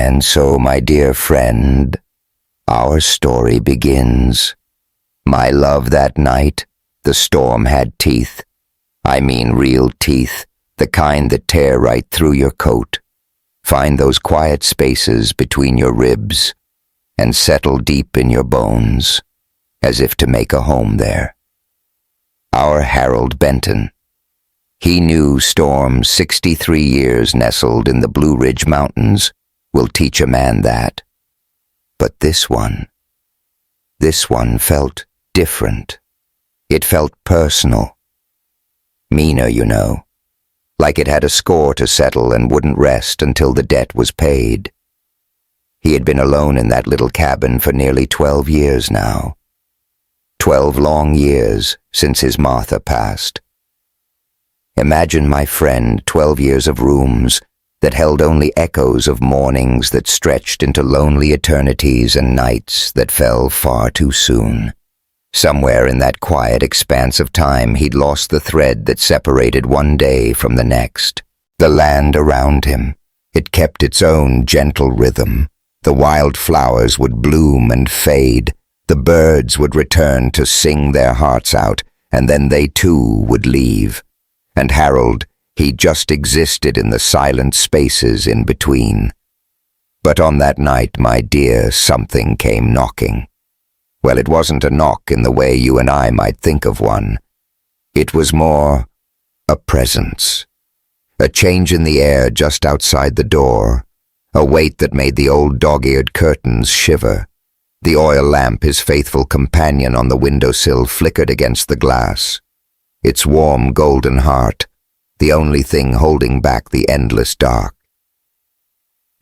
And so, my dear friend, our story begins. My love, that night, the storm had teeth. I mean real teeth, the kind that tear right through your coat, find those quiet spaces between your ribs, and settle deep in your bones, as if to make a home there. Our Harold Benton. He knew storms 63 years nestled in the Blue Ridge Mountains will teach a man that. But this one felt different. It felt personal. Meaner, you know, like it had a score to settle and wouldn't rest until the debt was paid. He had been alone in that little cabin for nearly 12 years now. 12 long years since his Martha passed. Imagine, my friend, 12 years of rooms that held only echoes of mornings that stretched into lonely eternities and nights that fell far too soon. Somewhere in that quiet expanse of time he'd lost the thread that separated one day from the next. The land around him, it kept its own gentle rhythm. The wild flowers would bloom and fade. The birds would return to sing their hearts out, and then they too would leave. And Harold, he just existed in the silent spaces in between. But on that night, my dear, something came knocking. Well, it wasn't a knock in the way you and I might think of one. It was more a presence. A change in the air just outside the door. A weight that made the old dog-eared curtains shiver. The oil lamp, his faithful companion on the windowsill, flickered against the glass. Its warm golden heart, the only thing holding back the endless dark.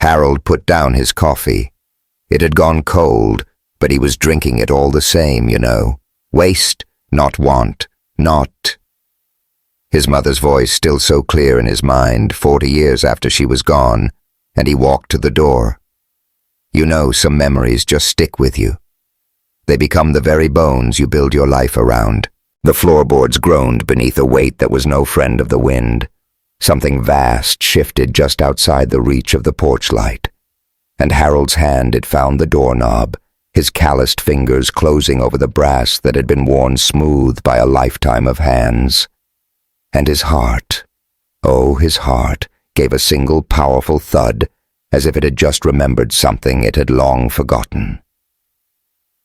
Harold put down his coffee. It had gone cold, but he was drinking it all the same, you know. Waste, not want, not... His mother's voice still so clear in his mind, 40 years after she was gone, and he walked to the door. You know, some memories just stick with you. They become the very bones you build your life around. The floorboards groaned beneath a weight that was no friend of the wind. Something vast shifted just outside the reach of the porch light. And Harold's hand had found the doorknob, his calloused fingers closing over the brass that had been worn smooth by a lifetime of hands. And his heart, oh, his heart, gave a single powerful thud, as if it had just remembered something it had long forgotten.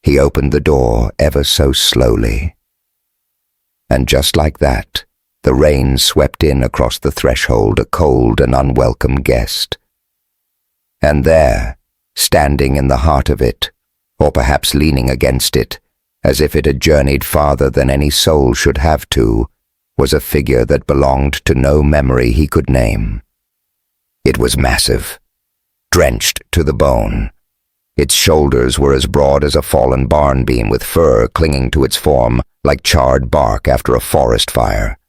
He opened the door ever so slowly. And just like that, the rain swept in across the threshold, a cold and unwelcome guest. And there, standing in the heart of it, or perhaps leaning against it, as if it had journeyed farther than any soul should have to, was a figure that belonged to no memory he could name. It was massive, drenched to the bone. Its shoulders were as broad as a fallen barn beam, with fur clinging to its form like charred bark after a forest fire.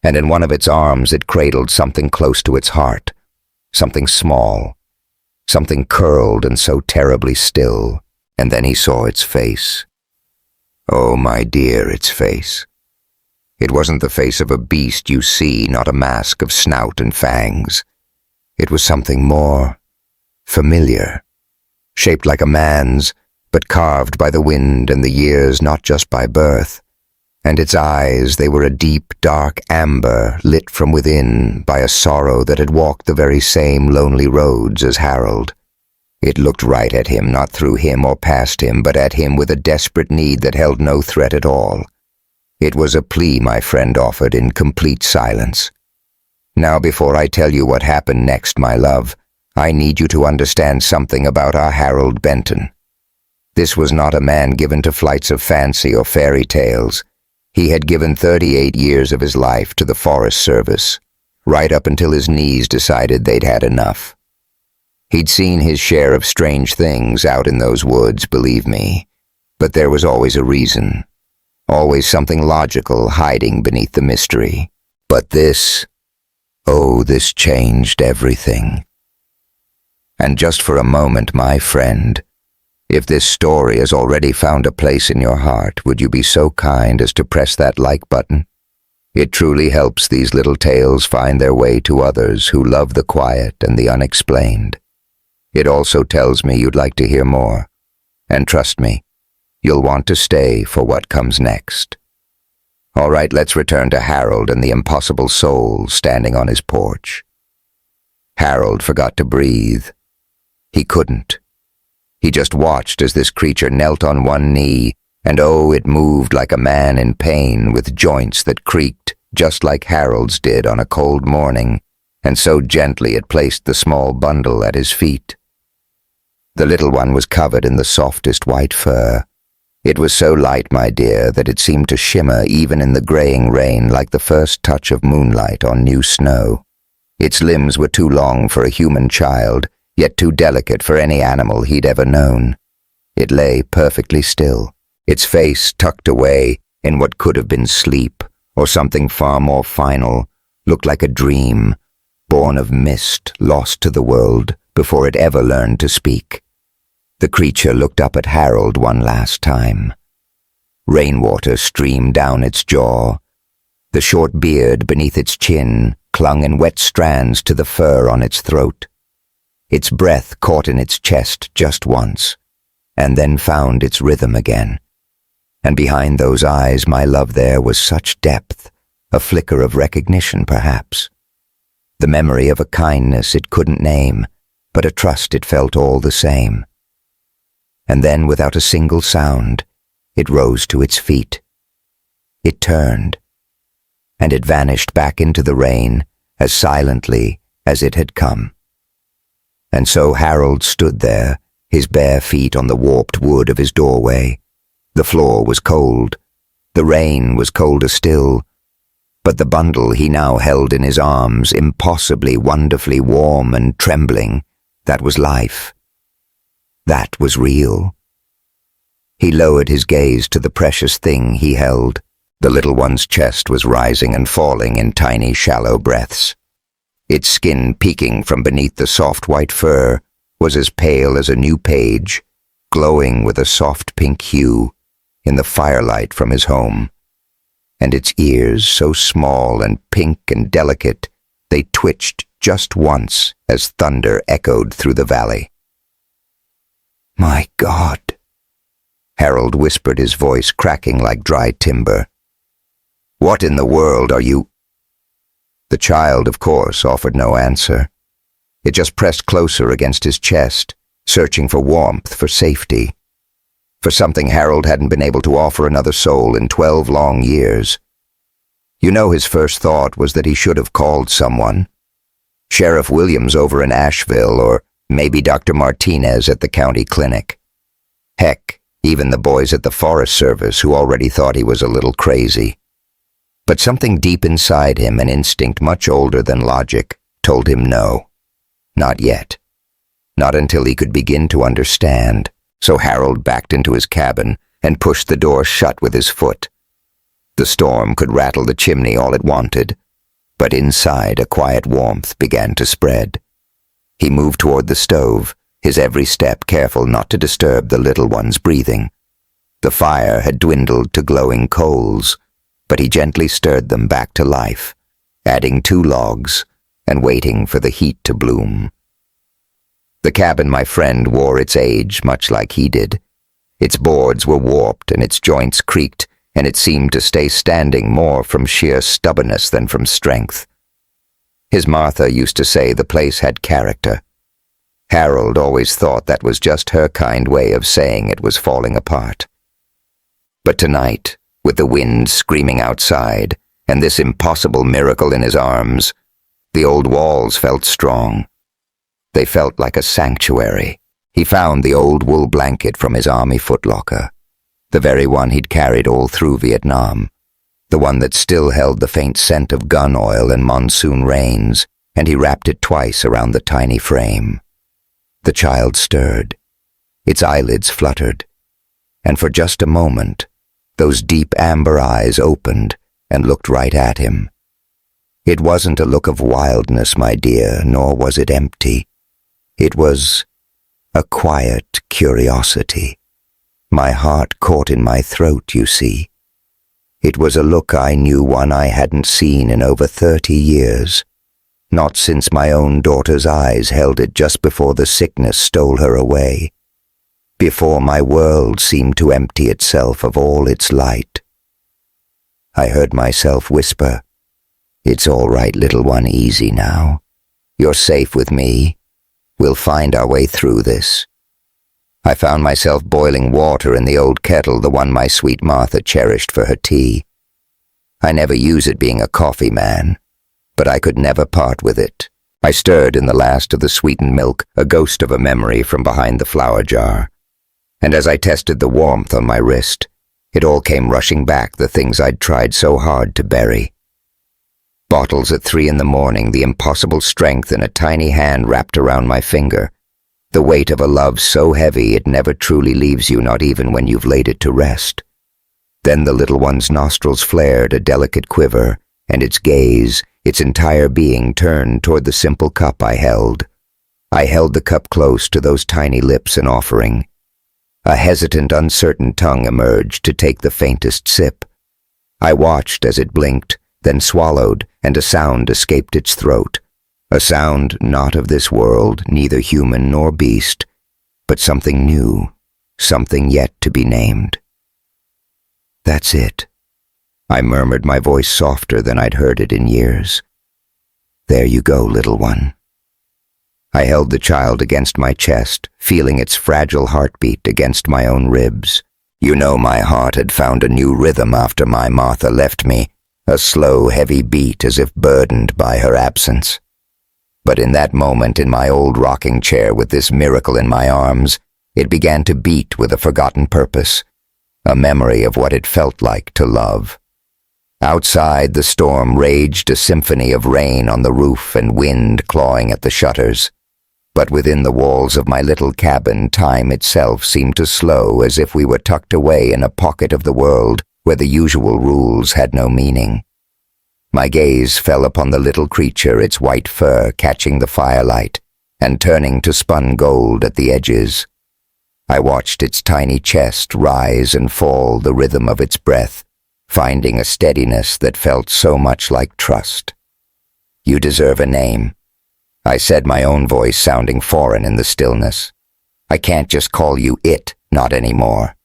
And in one of its arms it cradled something close to its heart, something small, something curled and so terribly still. And then he saw its face. Oh, my dear, its face. It wasn't the face of a beast you see, not a mask of snout and fangs. It was something more familiar, shaped like a man's, but carved by the wind and the years, not just by birth. And its eyes, they were a deep, dark amber, lit from within by a sorrow that had walked the very same lonely roads as Harold. It looked right at him, not through him or past him, but at him with a desperate need that held no threat at all. It was a plea my friend offered in complete silence. Now, before I tell you what happened next, my love, I need you to understand something about our Harold Benton. This was not a man given to flights of fancy or fairy tales. He had given 38 years of his life to the Forest Service, right up until his knees decided they'd had enough. He'd seen his share of strange things out in those woods, believe me, but there was always a reason, always something logical hiding beneath the mystery. But this, oh, this changed everything. And just for a moment, my friend, if this story has already found a place in your heart, would you be so kind as to press that like button? It truly helps these little tales find their way to others who love the quiet and the unexplained. It also tells me you'd like to hear more. And trust me, you'll want to stay for what comes next. All right, let's return to Harold and the impossible soul standing on his porch. Harold forgot to breathe. He couldn't. He just watched as this creature knelt on one knee, and oh, it moved like a man in pain, with joints that creaked just like Harold's did on a cold morning, and so gently it placed the small bundle at his feet. The little one was covered in the softest white fur. It was so light, my dear, that it seemed to shimmer even in the graying rain like the first touch of moonlight on new snow. Its limbs were too long for a human child, yet too delicate for any animal he'd ever known. It lay perfectly still, its face tucked away in what could have been sleep, or something far more final, looked like a dream, born of mist, lost to the world before it ever learned to speak. The creature looked up at Harold one last time. Rainwater streamed down its jaw. The short beard beneath its chin clung in wet strands to the fur on its throat. Its breath caught in its chest just once, and then found its rhythm again. And behind those eyes, my love, there was such depth, a flicker of recognition perhaps. The memory of a kindness it couldn't name, but a trust it felt all the same. And then, without a single sound, it rose to its feet. It turned, and it vanished back into the rain as silently as it had come. And so Harold stood there, his bare feet on the warped wood of his doorway. The floor was cold. The rain was colder still. But the bundle he now held in his arms, impossibly, wonderfully warm and trembling, that was life. That was real. He lowered his gaze to the precious thing he held. The little one's chest was rising and falling in tiny, shallow breaths. Its skin peeking from beneath the soft white fur was as pale as a new page, glowing with a soft pink hue in the firelight from his home. And its ears, so small and pink and delicate, they twitched just once as thunder echoed through the valley. "My God," Harold whispered, his voice cracking like dry timber. "What in the world are you—" The child, of course, offered no answer. It just pressed closer against his chest, searching for warmth, for safety, for something Harold hadn't been able to offer another soul in 12 long years. You know, his first thought was that he should have called someone. Sheriff Williams over in Asheville, or maybe Dr. Martinez at the county clinic. Heck, even the boys at the Forest Service, who already thought he was a little crazy. But something deep inside him, an instinct much older than logic, told him no. Not yet. Not until he could begin to understand. So Harold backed into his cabin and pushed the door shut with his foot. The storm could rattle the chimney all it wanted, but inside a quiet warmth began to spread. He moved toward the stove, his every step careful not to disturb the little one's breathing. The fire had dwindled to glowing coals, but he gently stirred them back to life, adding 2 logs and waiting for the heat to bloom. The cabin, my friend, wore its age much like he did. Its boards were warped and its joints creaked, and it seemed to stay standing more from sheer stubbornness than from strength. His Martha used to say the place had character. Harold always thought that was just her kind way of saying it was falling apart. But tonight, with the wind screaming outside, and this impossible miracle in his arms, the old walls felt strong. They felt like a sanctuary. He found the old wool blanket from his army footlocker, the very one he'd carried all through Vietnam, the one that still held the faint scent of gun oil and monsoon rains, and he wrapped it twice around the tiny frame. The child stirred. Its eyelids fluttered, and for just a moment, those deep amber eyes opened and looked right at him. It wasn't a look of wildness, my dear, nor was it empty. It was a quiet curiosity. My heart caught in my throat, you see. It was a look I knew, one I hadn't seen in over 30 years. not since my own daughter's eyes held it just before the sickness stole her away, before my world seemed to empty itself of all its light. I heard myself whisper, "It's all right, little one, easy now. You're safe with me. We'll find our way through this." I found myself boiling water in the old kettle, the one my sweet Martha cherished for her tea. I never use it being a coffee man, but I could never part with it. I stirred in the last of the sweetened milk, a ghost of a memory from behind the flour jar. And as I tested the warmth on my wrist, it all came rushing back, the things I'd tried so hard to bury. Bottles at 3 in the morning, the impossible strength in a tiny hand wrapped around my finger, the weight of a love so heavy it never truly leaves you, not even when you've laid it to rest. Then the little one's nostrils flared, a delicate quiver, and its gaze, its entire being, turned toward the simple cup I held. I held the cup close to those tiny lips, an offering. A hesitant, uncertain tongue emerged to take the faintest sip. I watched as it blinked, then swallowed, and a sound escaped its throat. A sound not of this world, neither human nor beast, but something new, something yet to be named. "That's it," I murmured, my voice softer than I'd heard it in years. "There you go, little one." I held the child against my chest, feeling its fragile heartbeat against my own ribs. You know, my heart had found a new rhythm after my Martha left me, a slow, heavy beat as if burdened by her absence. But in that moment, in my old rocking chair with this miracle in my arms, it began to beat with a forgotten purpose, a memory of what it felt like to love. Outside, the storm raged, a symphony of rain on the roof and wind clawing at the shutters. But within the walls of my little cabin, time itself seemed to slow, as if we were tucked away in a pocket of the world where the usual rules had no meaning. My gaze fell upon the little creature, its white fur catching the firelight and turning to spun gold at the edges. I watched its tiny chest rise and fall, the rhythm of its breath, finding a steadiness that felt so much like trust. "You deserve a name," I said, my own voice sounding foreign in the stillness. "I can't just call you it, not anymore."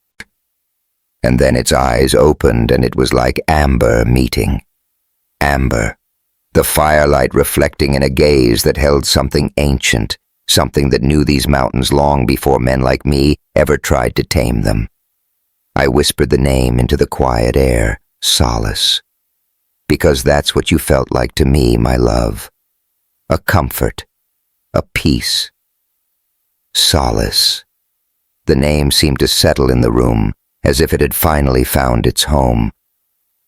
And then its eyes opened, and it was like amber meeting. Amber, the firelight reflecting in a gaze that held something ancient, something that knew these mountains long before men like me ever tried to tame them. I whispered the name into the quiet air, Solace, because that's what you felt like to me, my love. A comfort, a peace. Solace. The name seemed to settle in the room, as if it had finally found its home.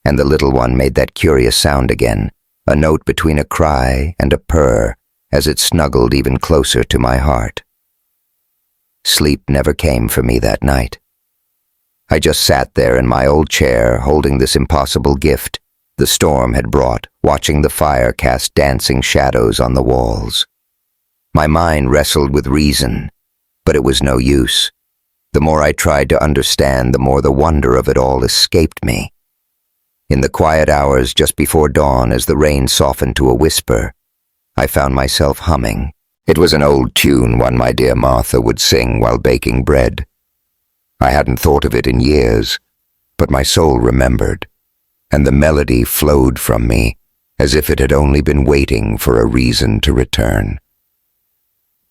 And the little one made that curious sound again, a note between a cry and a purr, as it snuggled even closer to my heart. Sleep never came for me that night. I just sat there in my old chair, holding this impossible gift the storm had brought, watching the fire cast dancing shadows on the walls. My mind wrestled with reason, but it was no use. The more I tried to understand, the more the wonder of it all escaped me. In the quiet hours just before dawn, as the rain softened to a whisper, I found myself humming. It was an old tune, one my dear Martha would sing while baking bread. I hadn't thought of it in years, but my soul remembered, and the melody flowed from me as if it had only been waiting for a reason to return.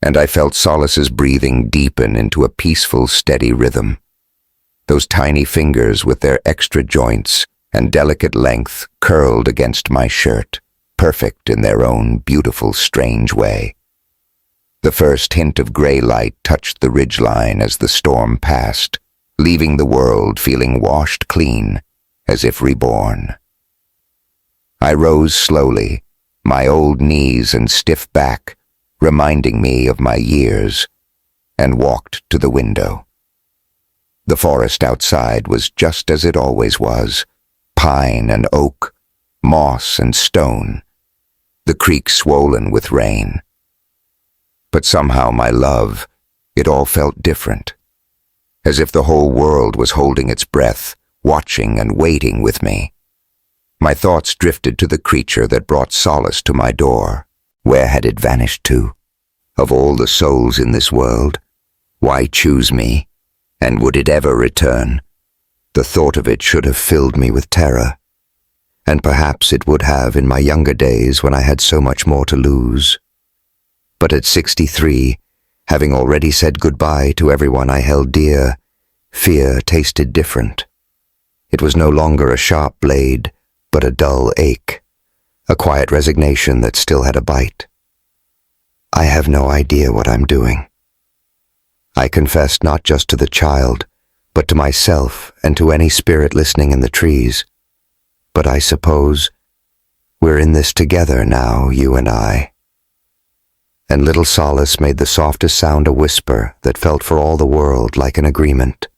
And I felt Solace's breathing deepen into a peaceful, steady rhythm. Those tiny fingers with their extra joints and delicate length curled against my shirt, perfect in their own beautiful, strange way. The first hint of gray light touched the ridgeline as the storm passed, leaving the world feeling washed clean, as if reborn. I rose slowly, my old knees and stiff back reminding me of my years, and walked to the window. The forest outside was just as it always was, pine and oak, moss and stone, the creek swollen with rain. But somehow, my love, it all felt different, as if the whole world was holding its breath, watching and waiting with me. My thoughts drifted to the creature that brought Solace to my door. Where had it vanished to? Of all the souls in this world, why choose me? And would it ever return? The thought of it should have filled me with terror. And perhaps it would have in my younger days when I had so much more to lose. But at 63, having already said goodbye to everyone I held dear, fear tasted different. It was no longer a sharp blade, but a dull ache, a quiet resignation that still had a bite. I have no idea what I'm doing. I confessed not just to the child, but to myself and to any spirit listening in the trees. But I suppose we're in this together now, you and I. And little Solace made the softest sound a whisper that felt for all the world like an agreement.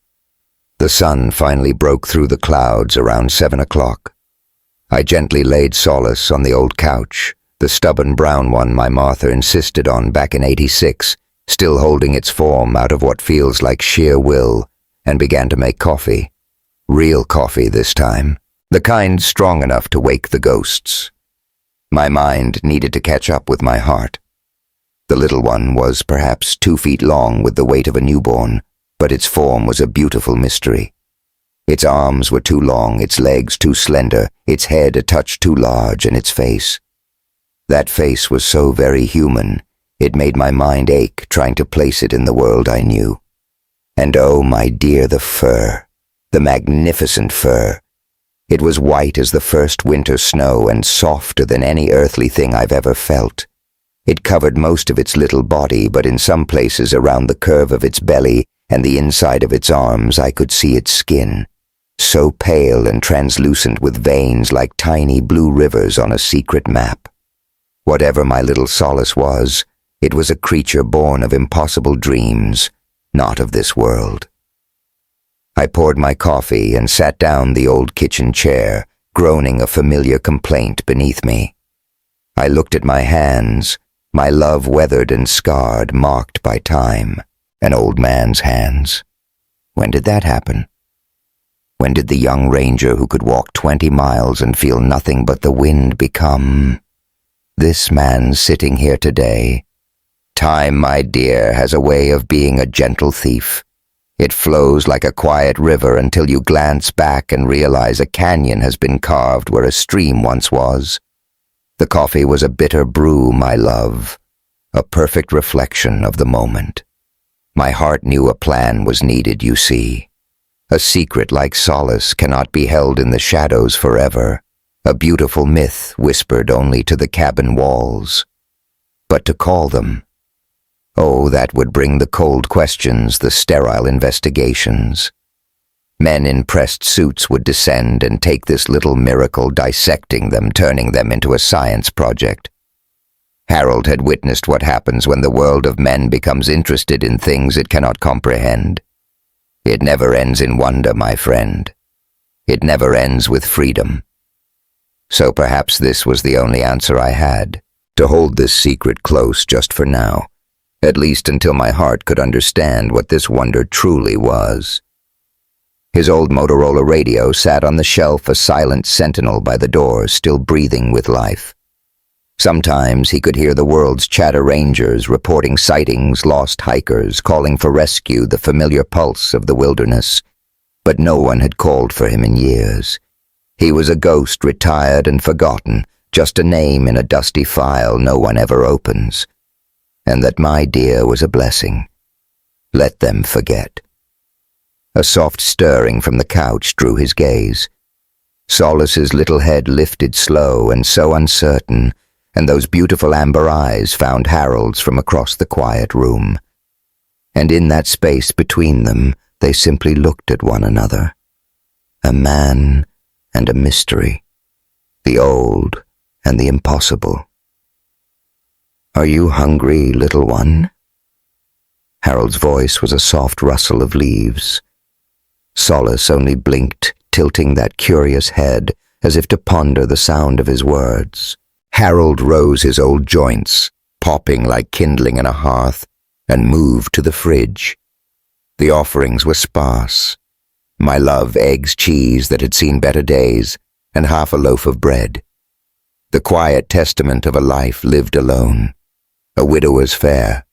The sun finally broke through the clouds around 7 o'clock. I gently laid Solace on the old couch, the stubborn brown one my Martha insisted on back in '86, still holding its form out of what feels like sheer will, and began to make coffee. Real coffee this time, the kind strong enough to wake the ghosts. My mind needed to catch up with my heart. The little one was perhaps 2 feet long with the weight of a newborn, but its form was a beautiful mystery. Its arms were too long, its legs too slender, its head a touch too large, and its face. That face was so very human, it made my mind ache trying to place it in the world I knew. And oh, my dear, the fur, the magnificent fur. It was white as the first winter snow and softer than any earthly thing I've ever felt. It covered most of its little body, but in some places around the curve of its belly and the inside of its arms I could see its skin, so pale and translucent with veins like tiny blue rivers on a secret map. Whatever my little Solace was, it was a creature born of impossible dreams, not of this world. I poured my coffee and sat down the old kitchen chair, groaning a familiar complaint beneath me. I looked at my hands, my love weathered and scarred, marked by time. An old man's hands. When did that happen? When did the young ranger who could walk 20 miles and feel nothing but the wind become this man sitting here today? Time, my dear, has a way of being a gentle thief. It flows like a quiet river until you glance back and realize a canyon has been carved where a stream once was. The coffee was a bitter brew, my love, a perfect reflection of the moment. My heart knew a plan was needed, you see. A secret like Solace cannot be held in the shadows forever, a beautiful myth whispered only to the cabin walls. But to call them, oh, that would bring the cold questions, the sterile investigations. Men in pressed suits would descend and take this little miracle, dissecting them, turning them into a science project. Harold had witnessed what happens when the world of men becomes interested in things it cannot comprehend. It never ends in wonder, my friend. It never ends with freedom. So perhaps this was the only answer I had, to hold this secret close just for now, at least until my heart could understand what this wonder truly was. His old Motorola radio sat on the shelf, a silent sentinel by the door, still breathing with life. Sometimes he could hear the world's chatter rangers reporting sightings, lost hikers, calling for rescue, the familiar pulse of the wilderness. But no one had called for him in years. He was a ghost, retired and forgotten, just a name in a dusty file no one ever opens. And that, my dear, was a blessing. Let them forget. A soft stirring from the couch drew his gaze. Solace's little head lifted slow and so uncertain, and those beautiful amber eyes found Harold's from across the quiet room. And in that space between them, they simply looked at one another. A man and a mystery, the old and the impossible. "Are you hungry, little one?" Harold's voice was a soft rustle of leaves. Solace only blinked, tilting that curious head as if to ponder the sound of his words. Harold rose his old joints, popping like kindling in a hearth, and moved to the fridge. The offerings were sparse. My love, eggs, cheese that had seen better days, and half a loaf of bread. the quiet testament of a life lived alone, a widower's fare.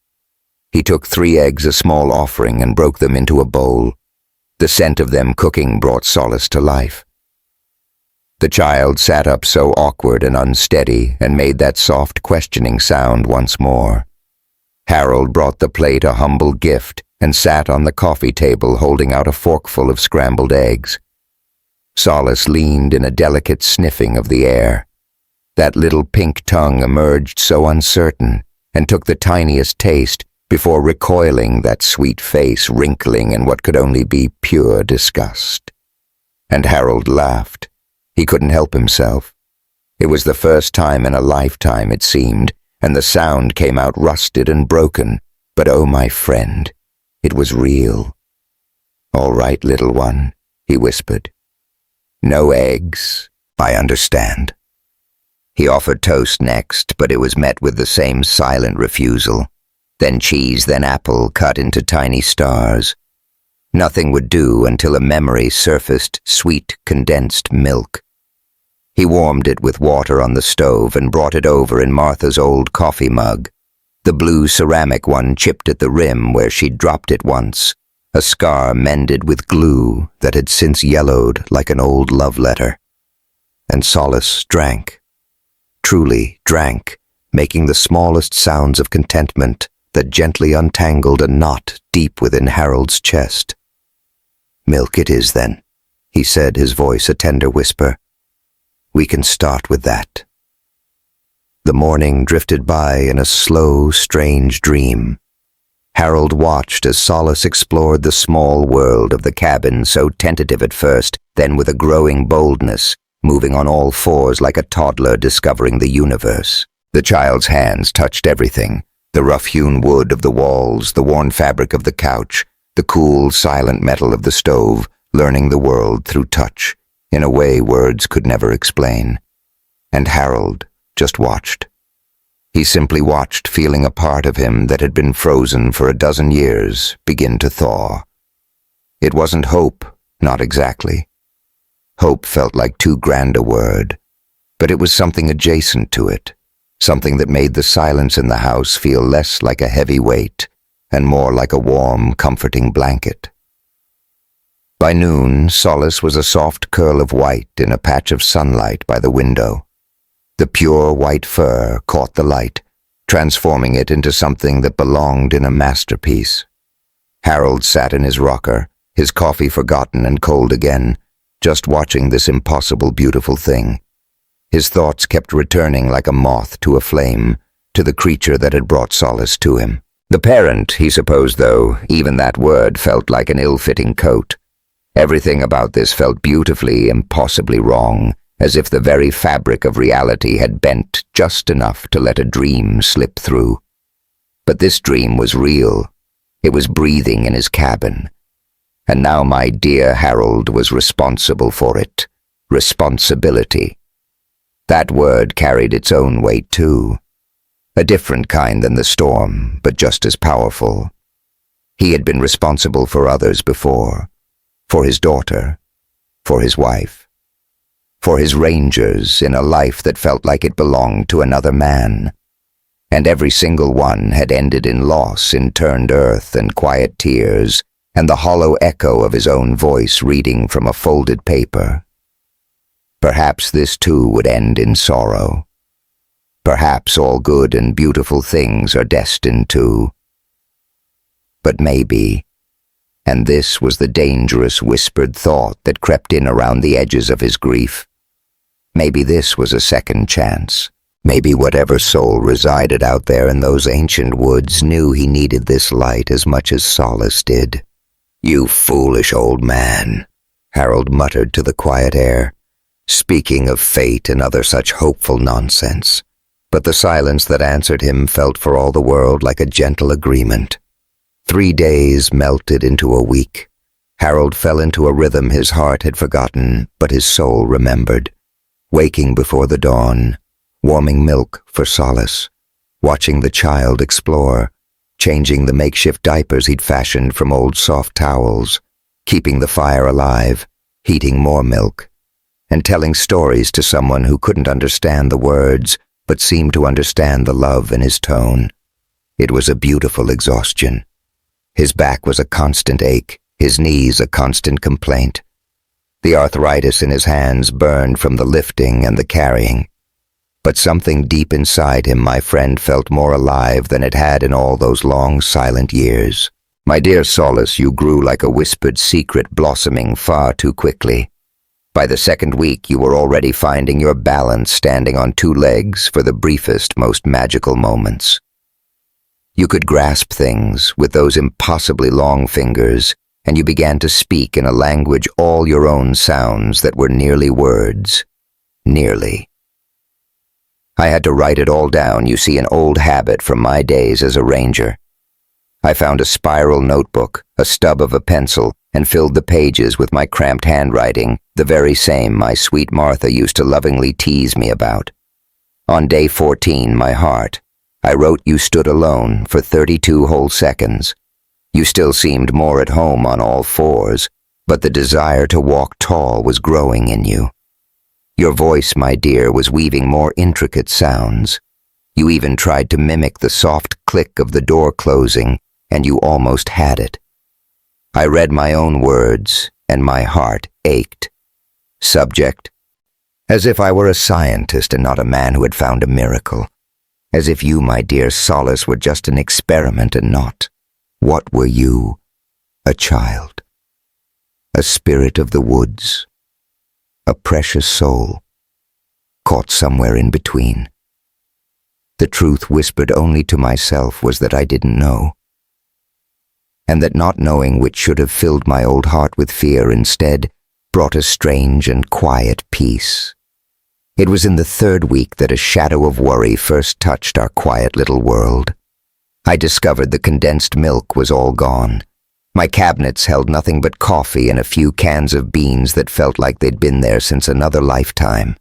He took 3 eggs, a small offering, and broke them into a bowl. The scent of them cooking brought Solace to life. The child sat up so awkward and unsteady and made that soft questioning sound once more. Harold brought the plate a humble gift and sat on the coffee table holding out a forkful of scrambled eggs. Solace leaned in a delicate sniffing of the air. That little pink tongue emerged so uncertain and took the tiniest taste before recoiling, that sweet face wrinkling in what could only be pure disgust. And Harold laughed. He couldn't help himself. It was the first time in a lifetime, it seemed, and the sound came out rusted and broken, but oh, my friend, it was real. "All right, little one," he whispered. "No eggs, I understand." He offered toast next, but it was met with the same silent refusal. Then cheese, then apple cut into tiny stars. Nothing would do until a memory surfaced: sweet, condensed milk. He warmed it with water on the stove and brought it over in Martha's old coffee mug. The blue ceramic one chipped at the rim where she'd dropped it once, a scar mended with glue that had since yellowed like an old love letter. And Solace drank, truly drank, making the smallest sounds of contentment that gently untangled a knot deep within Harold's chest. "Milk it is, then," he said, his voice a tender whisper. "We can start with that." The morning drifted by in a slow, strange dream. Harold watched as Solace explored the small world of the cabin, so tentative at first, then with a growing boldness, moving on all fours like a toddler discovering the universe. The child's hands touched everything: the rough-hewn wood of the walls, the worn fabric of the couch, the cool, silent metal of the stove, learning the world through touch, in a way words could never explain. And Harold just watched. He simply watched, feeling a part of him that had been frozen for a dozen years begin to thaw. It wasn't hope, not exactly. Hope felt like too grand a word, but it was something adjacent to it, something that made the silence in the house feel less like a heavy weight and more like a warm, comforting blanket. By noon, Solace was a soft curl of white in a patch of sunlight by the window. The pure white fur caught the light, transforming it into something that belonged in a masterpiece. Harold sat in his rocker, his coffee forgotten and cold again, just watching this impossible, beautiful thing. His thoughts kept returning like a moth to a flame, to the creature that had brought Solace to him. The parent, he supposed, though, even that word felt like an ill-fitting coat. Everything about this felt beautifully, impossibly wrong, as if the very fabric of reality had bent just enough to let a dream slip through. But this dream was real. It was breathing in his cabin. And now my dear Harold was responsible for it. Responsibility. That word carried its own weight too. A different kind than the storm, but just as powerful. He had been responsible for others before. For his daughter. For his wife. For his rangers in a life that felt like it belonged to another man. And every single one had ended in loss, in turned earth and quiet tears, and the hollow echo of his own voice reading from a folded paper. Perhaps this too would end in sorrow. Perhaps all good and beautiful things are destined to. But maybe, and this was the dangerous whispered thought that crept in around the edges of his grief, maybe this was a second chance. Maybe whatever soul resided out there in those ancient woods knew he needed this light as much as Solace did. "You foolish old man," Harold muttered to the quiet air, speaking of fate and other such hopeful nonsense. But the silence that answered him felt for all the world like a gentle agreement. 3 days melted into a week. Harold fell into a rhythm his heart had forgotten, but his soul remembered. Waking before the dawn, warming milk for Solace, watching the child explore, changing the makeshift diapers he'd fashioned from old soft towels, keeping the fire alive, heating more milk. and telling stories to someone who couldn't understand the words but seemed to understand the love in his tone. It was a beautiful exhaustion. His back was a constant ache, his knees a constant complaint. The arthritis in his hands burned from the lifting and the carrying. But something deep inside him, my friend, felt more alive than it had in all those long, silent years. My dear Solace, you grew like a whispered secret, blossoming far too quickly. By the second week, you were already finding your balance, standing on two legs for the briefest, most magical moments. You could grasp things with those impossibly long fingers, and you began to speak in a language all your own sounds that were nearly words. Nearly. I had to write it all down, you see, an old habit from my days as a ranger. I found a spiral notebook, a stub of a pencil, and filled the pages with my cramped handwriting, the very same my sweet Martha used to lovingly tease me about. On day 14, my heart, I wrote you stood alone for 32 whole seconds. You still seemed more at home on all fours, but the desire to walk tall was growing in you. Your voice, my dear, was weaving more intricate sounds. You even tried to mimic the soft click of the door closing, and you almost had it. I read my own words, and my heart ached. Subject: as if I were a scientist and not a man who had found a miracle. As if you, my dear Solace, were just an experiment and not. What were you? A child. A spirit of the woods. A precious soul, caught somewhere in between. The truth whispered only to myself was that I didn't know, and that not knowing which should have filled my old heart with fear instead brought a strange and quiet peace. It was in the third week that a shadow of worry first touched our quiet little world. I discovered the condensed milk was all gone. My cabinets held nothing but coffee and a few cans of beans that felt like they'd been there since another lifetime.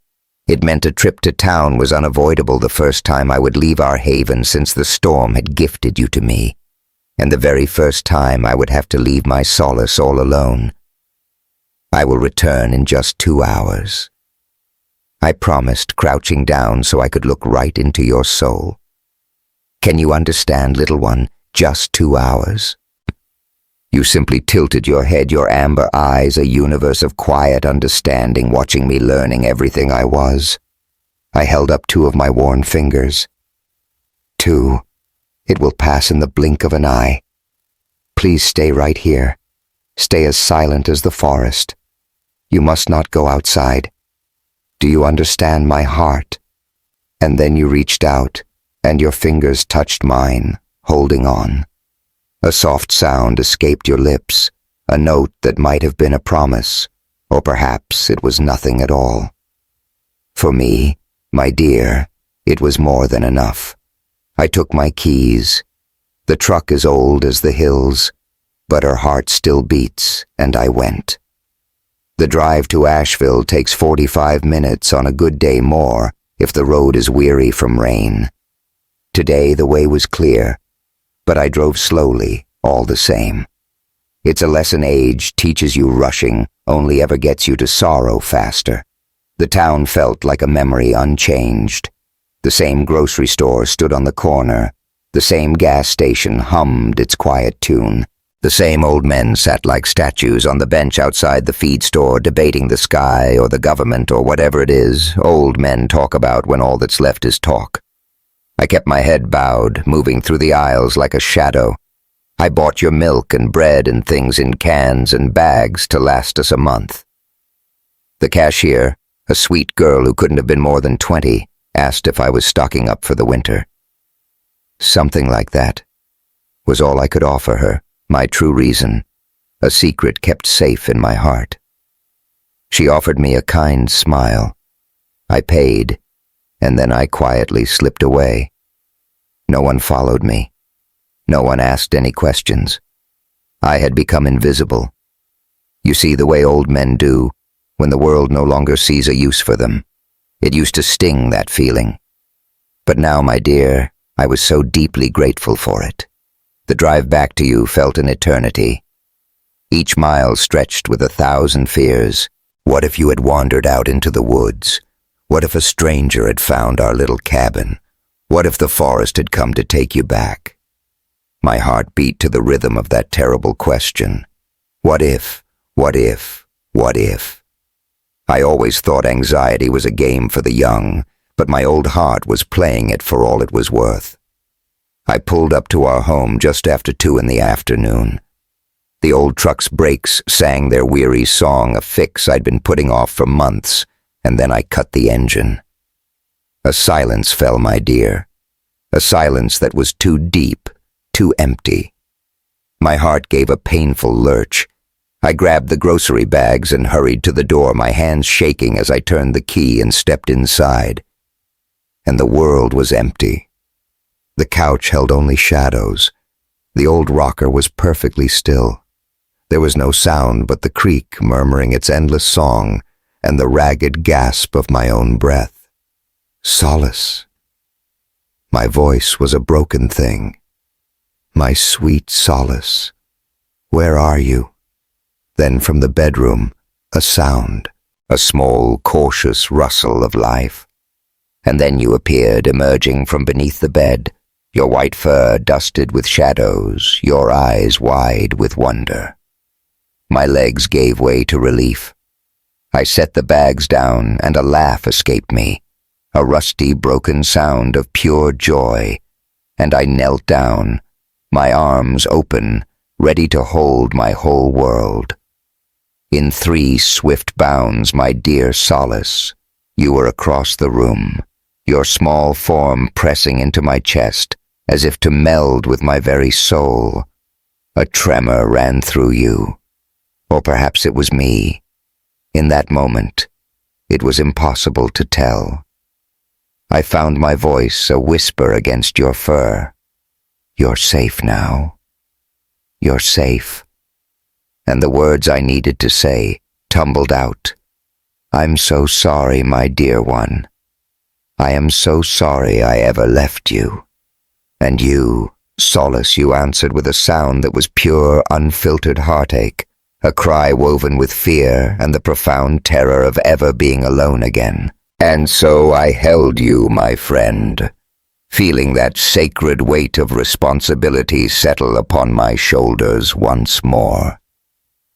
It meant a trip to town was unavoidable the first time I would leave our haven since the storm had gifted you to me, and the very first time I would have to leave my Solace all alone. I will return in just 2 hours. I promised, crouching down so I could look right into your soul. Can you understand, little one? Just 2 hours. You simply tilted your head, your amber eyes, a universe of quiet understanding, watching me learning everything I was. I held up 2 of my worn fingers. 2. It will pass in the blink of an eye. Please stay right here. Stay as silent as the forest. You must not go outside. Do you understand my heart? And then you reached out, and your fingers touched mine, holding on. A soft sound escaped your lips, a note that might have been a promise, or perhaps it was nothing at all. For me, my dear, it was more than enough. I took my keys. The truck is old as the hills, but her heart still beats, and I went. The drive to Asheville takes 45 minutes on a good day, more if the road is weary from rain. Today the way was clear, but I drove slowly, all the same. It's a lesson age teaches you. Rushing only ever gets you to sorrow faster. The town felt like a memory unchanged. The same grocery store stood on the corner. The same gas station hummed its quiet tune. The same old men sat like statues on the bench outside the feed store, debating the sky or the government or whatever it is old men talk about when all that's left is talk. I kept my head bowed, moving through the aisles like a shadow. I bought your milk and bread and things in cans and bags to last us a month. The cashier, a sweet girl who couldn't have been more than 20, asked if I was stocking up for the winter. Something like that was all I could offer her, my true reason, a secret kept safe in my heart. She offered me a kind smile. I paid, and then I quietly slipped away. No one followed me. No one asked any questions. I had become invisible. You see, the way old men do, when the world no longer sees a use for them. It used to sting, that feeling. But now, my dear, I was so deeply grateful for it. The drive back to you felt an eternity. Each mile stretched with 1,000 fears. What if you had wandered out into the woods? What if a stranger had found our little cabin? What if the forest had come to take you back? My heart beat to the rhythm of that terrible question. What if? What if? What if? I always thought anxiety was a game for the young, but my old heart was playing it for all it was worth. I pulled up to our home just after 2 in the afternoon. The old truck's brakes sang their weary song, a fix I'd been putting off for months, and then I cut the engine. A silence fell, my dear. A silence that was too deep, too empty. My heart gave a painful lurch. I grabbed the grocery bags and hurried to the door, my hands shaking as I turned the key and stepped inside. And the world was empty. The couch held only shadows. The old rocker was perfectly still. There was no sound but the creek murmuring its endless song and the ragged gasp of my own breath. Solace. My voice was a broken thing. My sweet Solace, where are you? Then from the bedroom, a sound, a small, cautious rustle of life. And then you appeared, emerging from beneath the bed, your white fur dusted with shadows, your eyes wide with wonder. My legs gave way to relief. I set the bags down, and a laugh escaped me, a rusty, broken sound of pure joy, and I knelt down, my arms open, ready to hold my whole world. In 3 swift bounds, my dear Solace, you were across the room, your small form pressing into my chest, as if to meld with my very soul. A tremor ran through you. Or perhaps it was me. In that moment, it was impossible to tell. I found my voice a whisper against your fur. You're safe now. You're safe. And the words I needed to say tumbled out. I'm so sorry, my dear one. I am so sorry I ever left you. And you, Solace, you answered with a sound that was pure, unfiltered heartache, a cry woven with fear and the profound terror of ever being alone again. And so I held you, my friend, feeling that sacred weight of responsibility settle upon my shoulders once more.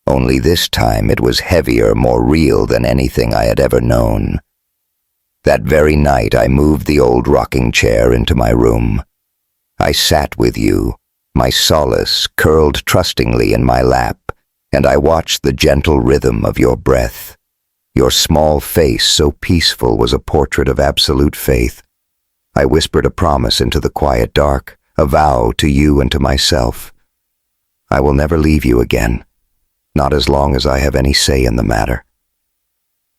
Only this time it was heavier, more real than anything I had ever known. That very night I moved the old rocking chair into my room. I sat with you, my Solace curled trustingly in my lap, and I watched the gentle rhythm of your breath. Your small face, so peaceful, was a portrait of absolute faith. I whispered a promise into the quiet dark, a vow to you and to myself. I will never leave you again, not as long as I have any say in the matter.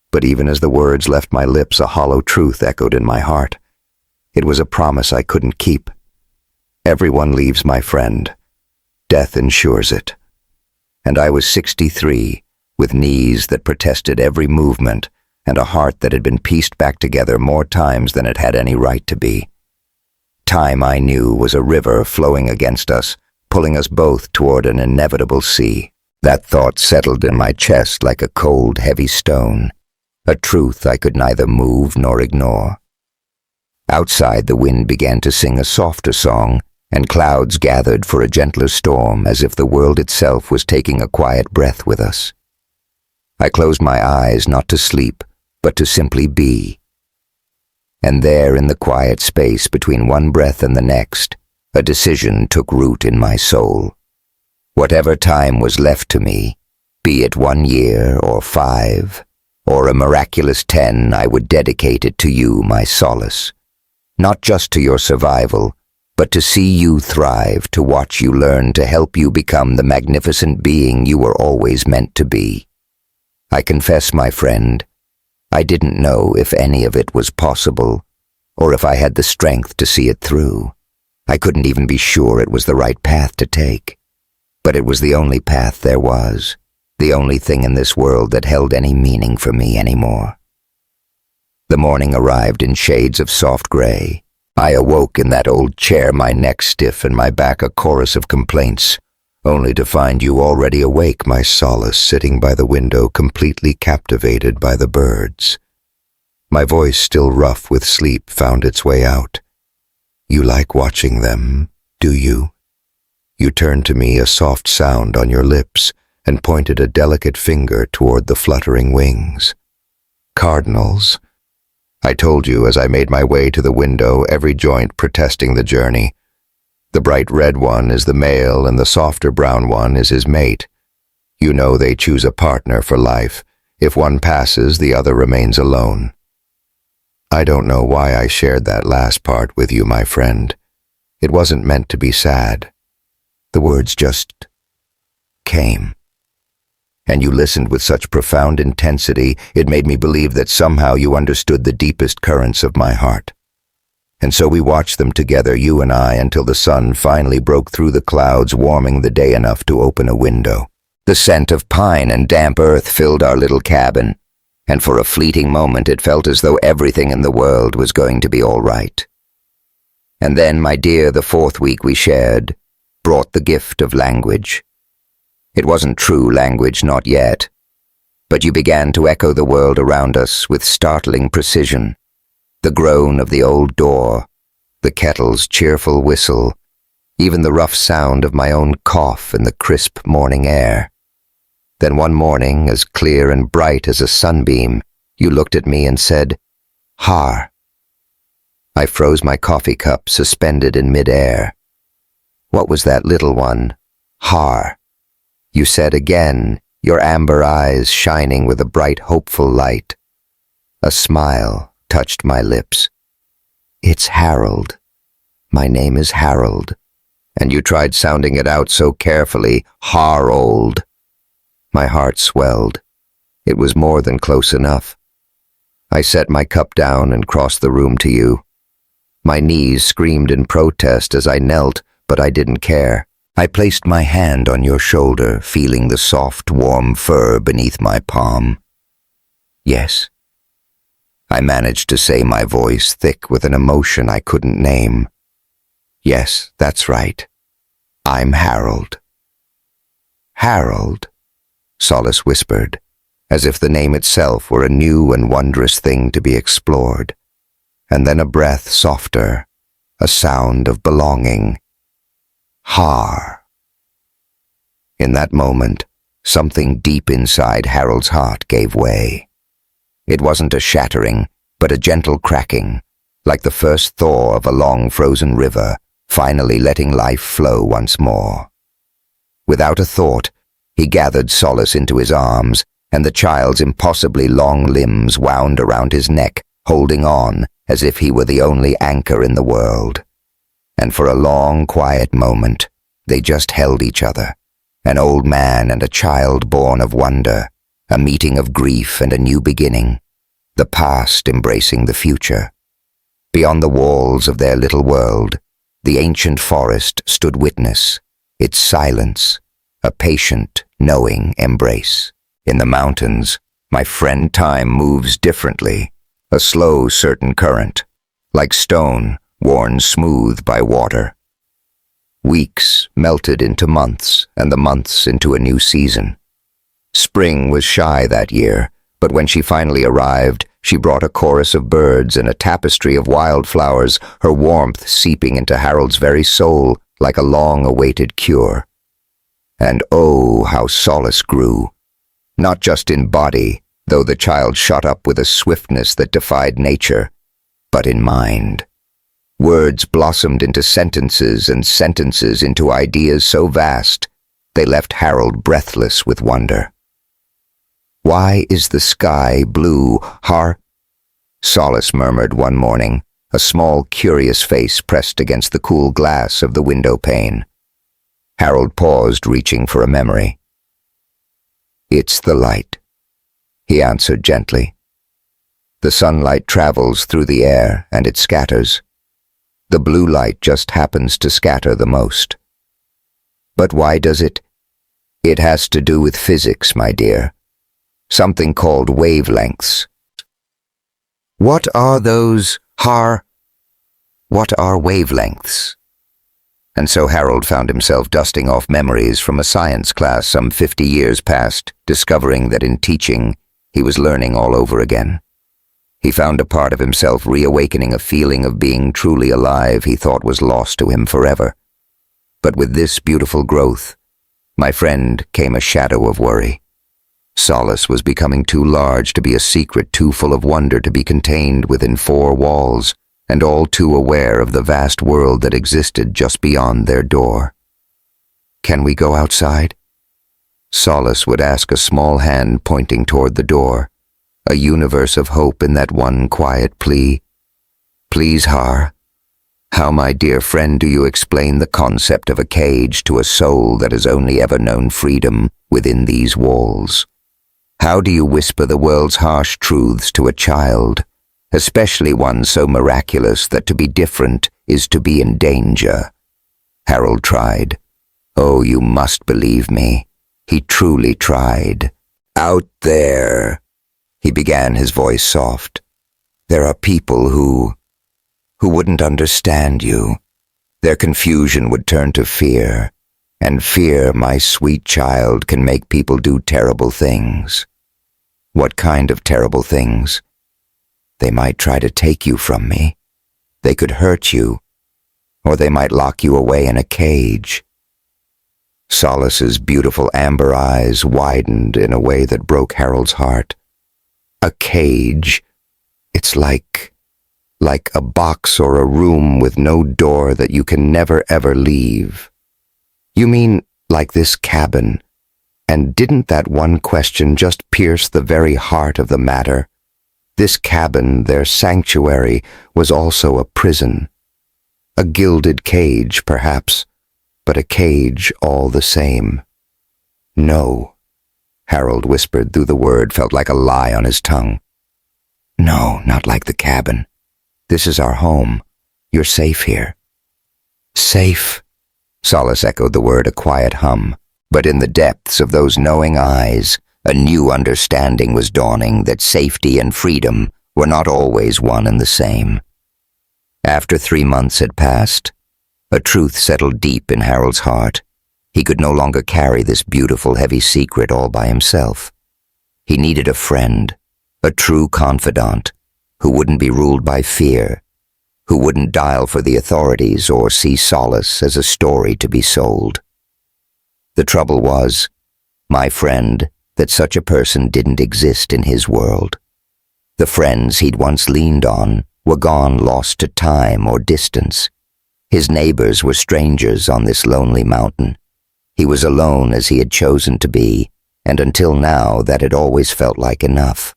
But even as the words left my lips, a hollow truth echoed in my heart. It was a promise I couldn't keep. Everyone leaves, my friend. Death ensures it. And I was 63, with knees that protested every movement, and a heart that had been pieced back together more times than it had any right to be. Time, I knew, was a river flowing against us, pulling us both toward an inevitable sea. That thought settled in my chest like a cold, heavy stone, a truth I could neither move nor ignore. Outside, the wind began to sing a softer song, and clouds gathered for a gentler storm, as if the world itself was taking a quiet breath with us. I closed my eyes not to sleep, but to simply be. And there, in the quiet space between one breath and the next, a decision took root in my soul. Whatever time was left to me, be it 1 year or 5, or a miraculous 10, I would dedicate it to you, my Solace. Not just to your survival, but to see you thrive, to watch you learn, to help you become the magnificent being you were always meant to be. I confess, my friend, I didn't know if any of it was possible, or if I had the strength to see it through. I couldn't even be sure it was the right path to take. But it was the only path there was, the only thing in this world that held any meaning for me anymore. The morning arrived in shades of soft gray. I awoke in that old chair, my neck stiff and my back a chorus of complaints. only to find you already awake, my Solace, sitting by the window, completely captivated by the birds. My voice, still rough with sleep, found its way out. You like watching them, do you? You turned to me, a soft sound on your lips, and pointed a delicate finger toward the fluttering wings. Cardinals? I told you as I made my way to the window, every joint protesting the journey. The bright red one is the male and the softer brown one is his mate. You know they choose a partner for life. If one passes, the other remains alone. I don't know why I shared that last part with you, my friend. It wasn't meant to be sad. The words just came. And you listened with such profound intensity, it made me believe that somehow you understood the deepest currents of my heart. And so we watched them together, you and I, until the sun finally broke through the clouds, warming the day enough to open a window. The scent of pine and damp earth filled our little cabin, and for a fleeting moment it felt as though everything in the world was going to be all right. And then, my dear, the fourth week we shared brought the gift of language. It wasn't true language, not yet, but you began to echo the world around us with startling precision. The groan of the old door, the kettle's cheerful whistle, even the rough sound of my own cough in the crisp morning air. Then one morning, as clear and bright as a sunbeam, you looked at me and said, "Har." I froze my coffee cup, suspended in mid-air. What was that little one? Har. You said again, your amber eyes shining with a bright, hopeful light. A smile touched my lips. "It's Harold. My name is Harold." And you tried sounding it out so carefully, Harold. My heart swelled. It was more than close enough. I set my cup down and crossed the room to you. My knees screamed in protest as I knelt, but I didn't care. I placed my hand on your shoulder, feeling the soft, warm fur beneath my palm. "Yes." I managed to say, my voice thick with an emotion I couldn't name. "Yes, that's right. I'm Harold." "Harold?" Solace whispered, as if the name itself were a new and wondrous thing to be explored. And then a breath softer, a sound of belonging. Har. In that moment, something deep inside Harold's heart gave way. It wasn't a shattering, but a gentle cracking, like the first thaw of a long frozen river, finally letting life flow once more. Without a thought, he gathered Solace into his arms, and the child's impossibly long limbs wound around his neck, holding on as if he were the only anchor in the world. And for a long, quiet moment, they just held each other, an old man and a child born of wonder, a meeting of grief and a new beginning, the past embracing the future. Beyond the walls of their little world, the ancient forest stood witness, its silence, a patient, knowing embrace. In the mountains, my friend, time moves differently, a slow, certain current, like stone worn smooth by water. Weeks melted into months, and the months into a new season. Spring was shy that year, but when she finally arrived, she brought a chorus of birds and a tapestry of wildflowers, her warmth seeping into Harold's very soul like a long-awaited cure. And oh, how Solace grew, not just in body, though the child shot up with a swiftness that defied nature, but in mind. Words blossomed into sentences and sentences into ideas so vast, they left Harold breathless with wonder. "Why is the sky blue, Solace murmured one morning, a small, curious face pressed against the cool glass of the window pane. Harold paused, reaching for a memory. "It's the light," he answered gently. "The sunlight travels through the air, and it scatters. The blue light just happens to scatter the most." "But why does it?" "It has to do with physics, my dear. Something called wavelengths." "What are those, What are wavelengths?" And so Harold found himself dusting off memories from a science class some 50 years past, discovering that in teaching, he was learning all over again. He found a part of himself reawakening a feeling of being truly alive he thought was lost to him forever. But with this beautiful growth, my friend, came a shadow of worry. Solace was becoming too large to be a secret too full of wonder to be contained within four walls, and all too aware of the vast world that existed just beyond their door. "Can we go outside?" Solace would ask, a small hand pointing toward the door, a universe of hope in that one quiet plea. "Please, Har, how, my dear friend, do you explain the concept of a cage to a soul that has only ever known freedom within these walls? How do you whisper the world's harsh truths to a child, especially one so miraculous that to be different is to be in danger?" Harold tried. Oh, you must believe me. He truly tried. "Out there," he began, his voice soft, "there are people who wouldn't understand you. Their confusion would turn to fear, and fear, my sweet child, can make people do terrible things." "What kind of terrible things?" "They might try to take you from me. They could hurt you, or they might lock you away in a cage." Solace's beautiful amber eyes widened in a way that broke Harold's heart. "A cage? It's like a box or a room with no door that you can never ever leave." "You mean like this cabin? And didn't that one question just pierce the very heart of the matter? This cabin, their sanctuary, was also a prison. A gilded cage, perhaps, but a cage all the same." "No," Harold whispered, though the word felt like a lie on his tongue. "No, not like the cabin. This is our home. You're safe here." "Safe?" Solace echoed the word, a quiet hum. But in the depths of those knowing eyes, a new understanding was dawning that safety and freedom were not always one and the same. After 3 months had passed, a truth settled deep in Harold's heart. He could no longer carry this beautiful, heavy secret all by himself. He needed a friend, a true confidant, who wouldn't be ruled by fear, who wouldn't dial for the authorities or see Solace as a story to be sold. The trouble was, my friend, that such a person didn't exist in his world. The friends he'd once leaned on were gone, lost to time or distance. His neighbors were strangers on this lonely mountain. He was alone as he had chosen to be, and until now that had always felt like enough.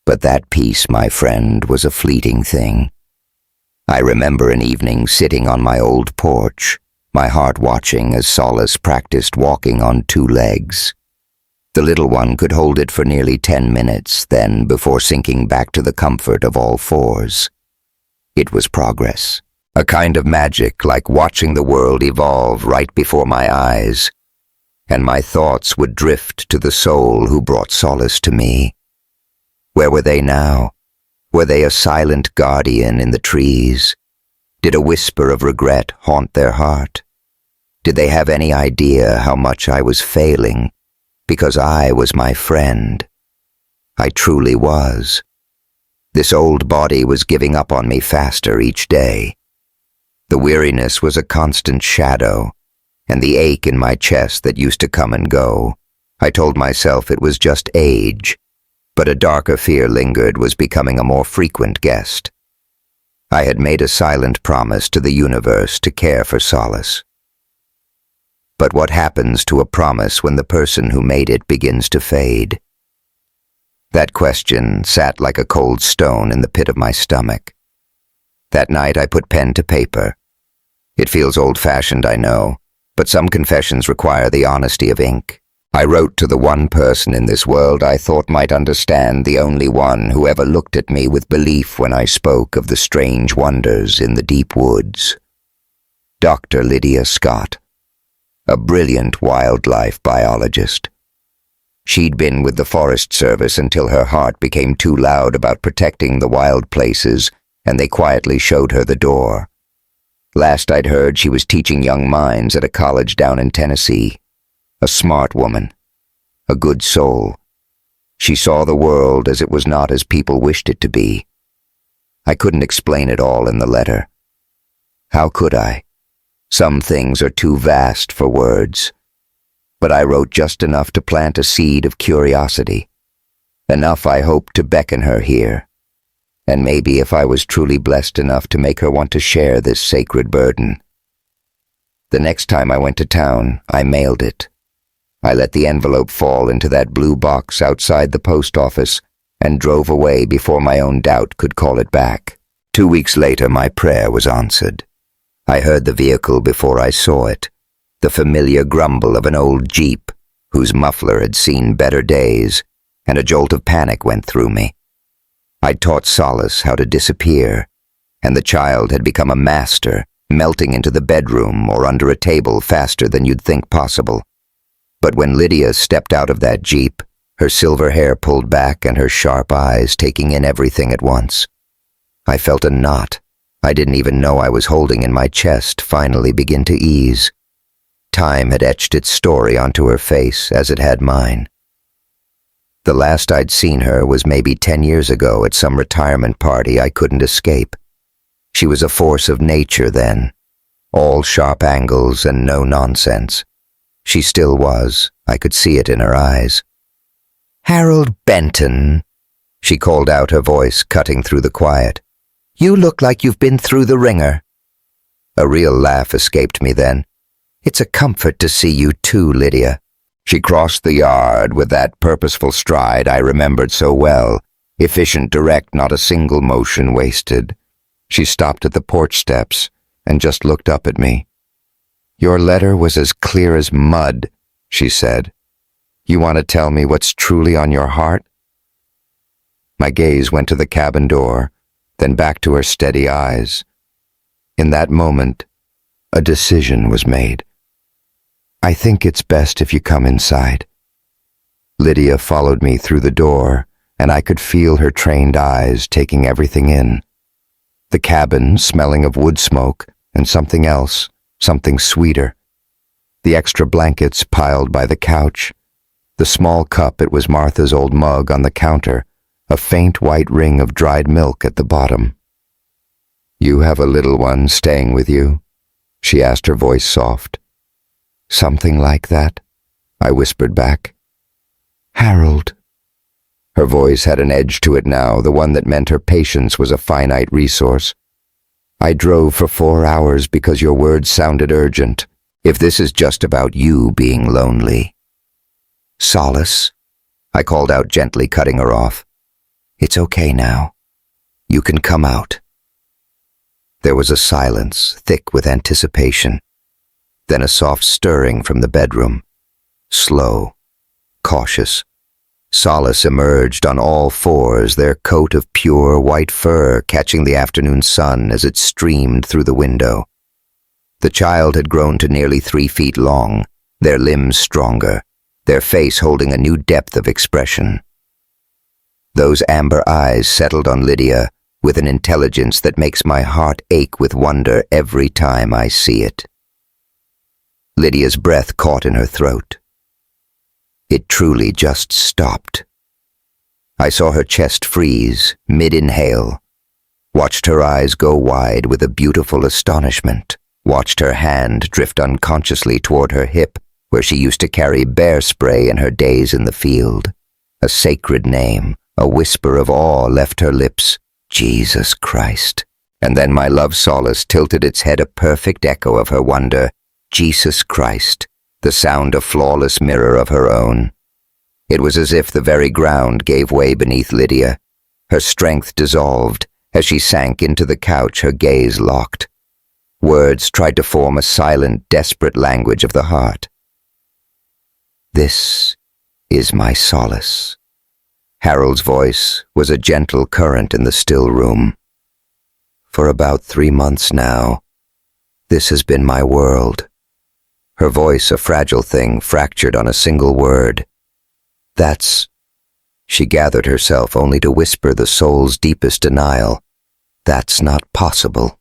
But that peace, my friend, was a fleeting thing. I remember an evening sitting on my old porch, my heart watching as Solace practiced walking on 2 legs. The little one could hold it for nearly 10 minutes, then before sinking back to the comfort of all 4s. It was progress, a kind of magic, like watching the world evolve right before my eyes, and my thoughts would drift to the soul who brought Solace to me. Where were they now? Were they a silent guardian in the trees? Did a whisper of regret haunt their heart? Did they have any idea how much I was failing? Because I was my friend. I truly was. This old body was giving up on me faster each day. The weariness was a constant shadow, and the ache in my chest that used to come and go. I told myself it was just age, but a darker fear lingered, was becoming a more frequent guest. I had made a silent promise to the universe to care for Solace. But what happens to a promise when the person who made it begins to fade? That question sat like a cold stone in the pit of my stomach. That night I put pen to paper. It feels old-fashioned, I know, but some confessions require the honesty of ink. I wrote to the one person in this world I thought might understand, the only one who ever looked at me with belief when I spoke of the strange wonders in the deep woods. Dr. Lydia Scott, a brilliant wildlife biologist. She'd been with the Forest Service until her heart became too loud about protecting the wild places, and they quietly showed her the door. Last I'd heard, she was teaching young minds at a college down in Tennessee. A smart woman. A good soul. She saw the world as it was not as people wished it to be. I couldn't explain it all in the letter. How could I? Some things are too vast for words. But I wrote just enough to plant a seed of curiosity. Enough, I hoped, to beckon her here. And maybe if I was truly blessed enough to make her want to share this sacred burden. The next time I went to town, I mailed it. I let the envelope fall into that blue box outside the post office and drove away before my own doubt could call it back. 2 weeks later, my prayer was answered. I heard the vehicle before I saw it, the familiar grumble of an old Jeep whose muffler had seen better days, and a jolt of panic went through me. I'd taught Solace how to disappear, and the child had become a master, melting into the bedroom or under a table faster than you'd think possible. But when Lydia stepped out of that Jeep, her silver hair pulled back and her sharp eyes taking in everything at once, I felt a knot I didn't even know I was holding in my chest finally begin to ease. Time had etched its story onto her face as it had mine. The last I'd seen her was maybe 10 years ago at some retirement party I couldn't escape. She was a force of nature then, all sharp angles and no nonsense. She still was. I could see it in her eyes. "Harold Benton," she called out, her voice cutting through the quiet. "You look like you've been through the ringer." A real laugh escaped me then. "It's a comfort to see you too, Lydia." She crossed the yard with that purposeful stride I remembered so well, efficient, direct, not a single motion wasted. She stopped at the porch steps and just looked up at me. "Your letter was as clear as mud," she said. "You want to tell me what's truly on your heart?" My gaze went to the cabin door, then back to her steady eyes. In that moment, a decision was made. "I think it's best if you come inside." Lydia followed me through the door, and I could feel her trained eyes taking everything in. The cabin smelling of wood smoke and something else, something sweeter. The extra blankets piled by the couch. The small cup, it was Martha's old mug on the counter, a faint white ring of dried milk at the bottom. "You have a little one staying with you?" she asked, her voice soft. "Something like that," I whispered back. "Harold." Her voice had an edge to it now, the one that meant her patience was a finite resource. "I drove for 4 hours because your words sounded urgent. If this is just about you being lonely." "Solace," I called out gently, cutting her off. "It's okay now. You can come out." There was a silence, thick with anticipation. Then a soft stirring from the bedroom. Slow, cautious. Solace emerged on all fours, their coat of pure white fur catching the afternoon sun as it streamed through the window. The child had grown to nearly 3 feet long, their limbs stronger, their face holding a new depth of expression. Those amber eyes settled on Lydia with an intelligence that makes my heart ache with wonder every time I see it. Lydia's breath caught in her throat. It truly just stopped. I saw her chest freeze, mid-inhale, watched her eyes go wide with a beautiful astonishment, watched her hand drift unconsciously toward her hip where she used to carry bear spray in her days in the field. A sacred name, a whisper of awe left her lips. Jesus Christ. And then my love Solace tilted its head, a perfect echo of her wonder. Jesus Christ, the sound a flawless mirror of her own. It was as if the very ground gave way beneath Lydia. Her strength dissolved as she sank into the couch, her gaze locked. Words tried to form a silent, desperate language of the heart. "This is my Solace." Harold's voice was a gentle current in the still room. "For about 3 months now, this has been my world." Her voice, a fragile thing, fractured on a single word. "That's..." She gathered herself only to whisper the soul's deepest denial. "That's not possible."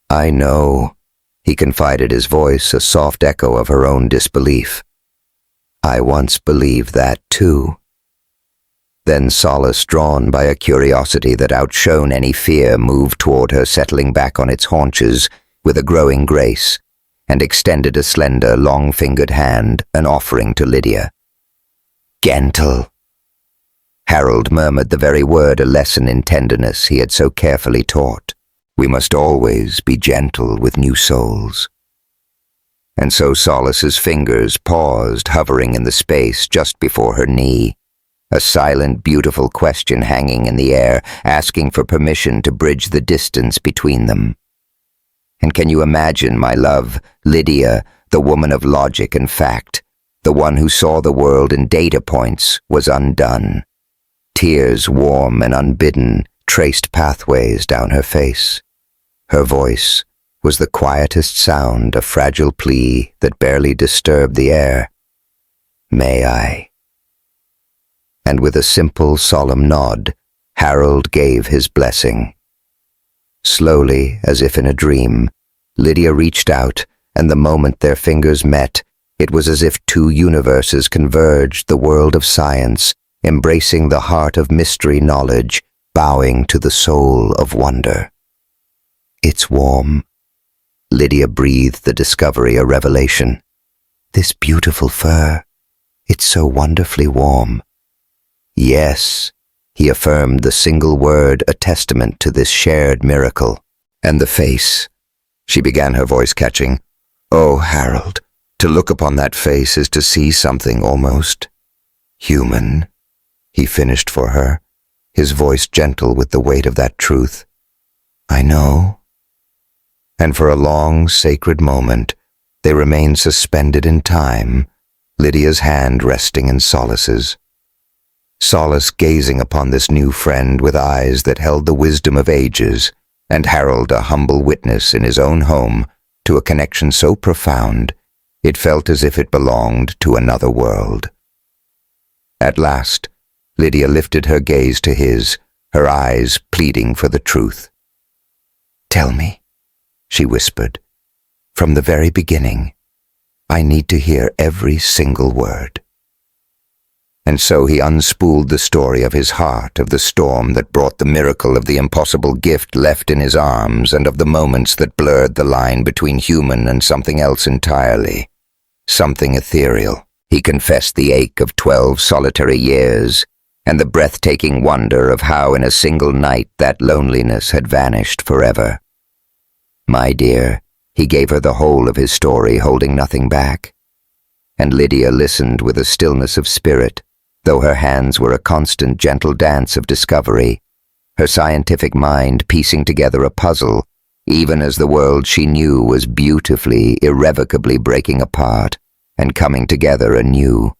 I know, he confided, his voice a soft echo of her own disbelief. I once believed that too. Then Solace, drawn by a curiosity that outshone any fear, moved toward her, settling back on its haunches with a growing grace, and extended a slender, long-fingered hand, an offering to Lydia. Gentle. Harold murmured the very word, a lesson in tenderness he had so carefully taught. We must always be gentle with new souls. And so Solace's fingers paused, hovering in the space just before her knee, a silent, beautiful question hanging in the air, asking for permission to bridge the distance between them. And can you imagine, my love, Lydia, the woman of logic and fact, the one who saw the world in data points, was undone. Tears, warm and unbidden, traced pathways down her face. Her voice was the quietest sound, a fragile plea that barely disturbed the air. May I? And with a simple, solemn nod, Harold gave his blessing. Slowly, as if in a dream, Lydia reached out, and the moment their fingers met, it was as if two universes converged, the world of science, embracing the heart of mystery knowledge, bowing to the soul of wonder. It's warm. Lydia breathed the discovery, a revelation. This beautiful fur, it's so wonderfully warm. Yes, he affirmed, the single word a testament to this shared miracle. And the face. She began, her voice catching. Oh, Harold, to look upon that face is to see something almost human, he finished for her, his voice gentle with the weight of that truth. I know. And for a long, sacred moment, they remained suspended in time, Lydia's hand resting in Solace's. Solace gazing upon this new friend with eyes that held the wisdom of ages, and Harold a humble witness in his own home to a connection so profound, it felt as if it belonged to another world. At last, Lydia lifted her gaze to his, her eyes pleading for the truth. Tell me, she whispered, from the very beginning. I need to hear every single word. And so he unspooled the story of his heart, of the storm that brought the miracle, of the impossible gift left in his arms, and of the moments that blurred the line between human and something else entirely, something ethereal. He confessed the ache of 12 solitary years, and the breathtaking wonder of how in a single night that loneliness had vanished forever. My dear, he gave her the whole of his story, holding nothing back. And Lydia listened with a stillness of spirit, though her hands were a constant gentle dance of discovery, her scientific mind piecing together a puzzle, even as the world she knew was beautifully, irrevocably breaking apart and coming together anew.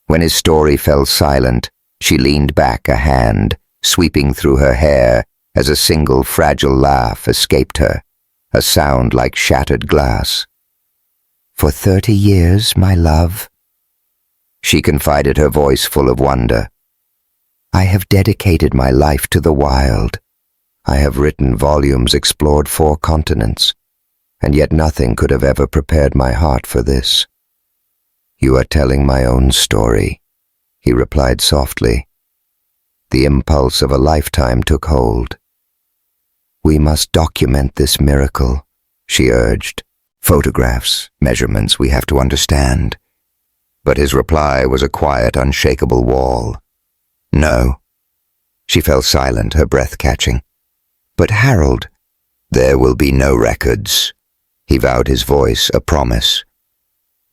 When his story fell silent, she leaned back, a hand sweeping through her hair as a single fragile laugh escaped her, a sound like shattered glass. For 30 years, my love, she confided, her voice full of wonder. I have dedicated my life to the wild. I have written volumes, explored 4 continents, and yet nothing could have ever prepared my heart for this. You are telling my own story, he replied softly. The impulse of a lifetime took hold. We must document this miracle, she urged. Photographs, measurements, we have to understand. But his reply was a quiet, unshakable wall. No. She fell silent, her breath catching. But Harold, there will be no records. He vowed, his voice a promise.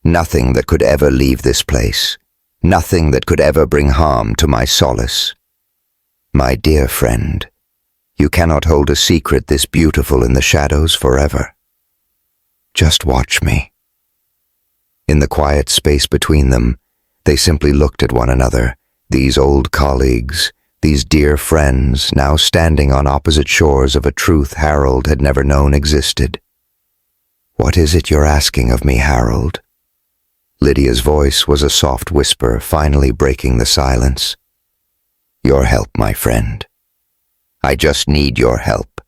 Nothing that could ever leave this place. Nothing that could ever bring harm to my Solace. My dear friend, you cannot hold a secret this beautiful in the shadows forever. Just watch me. In the quiet space between them, they simply looked at one another, these old colleagues, these dear friends, now standing on opposite shores of a truth Harold had never known existed. What is it you're asking of me, Harold? Lydia's voice was a soft whisper, finally breaking the silence. Your help, my friend. I just need your help.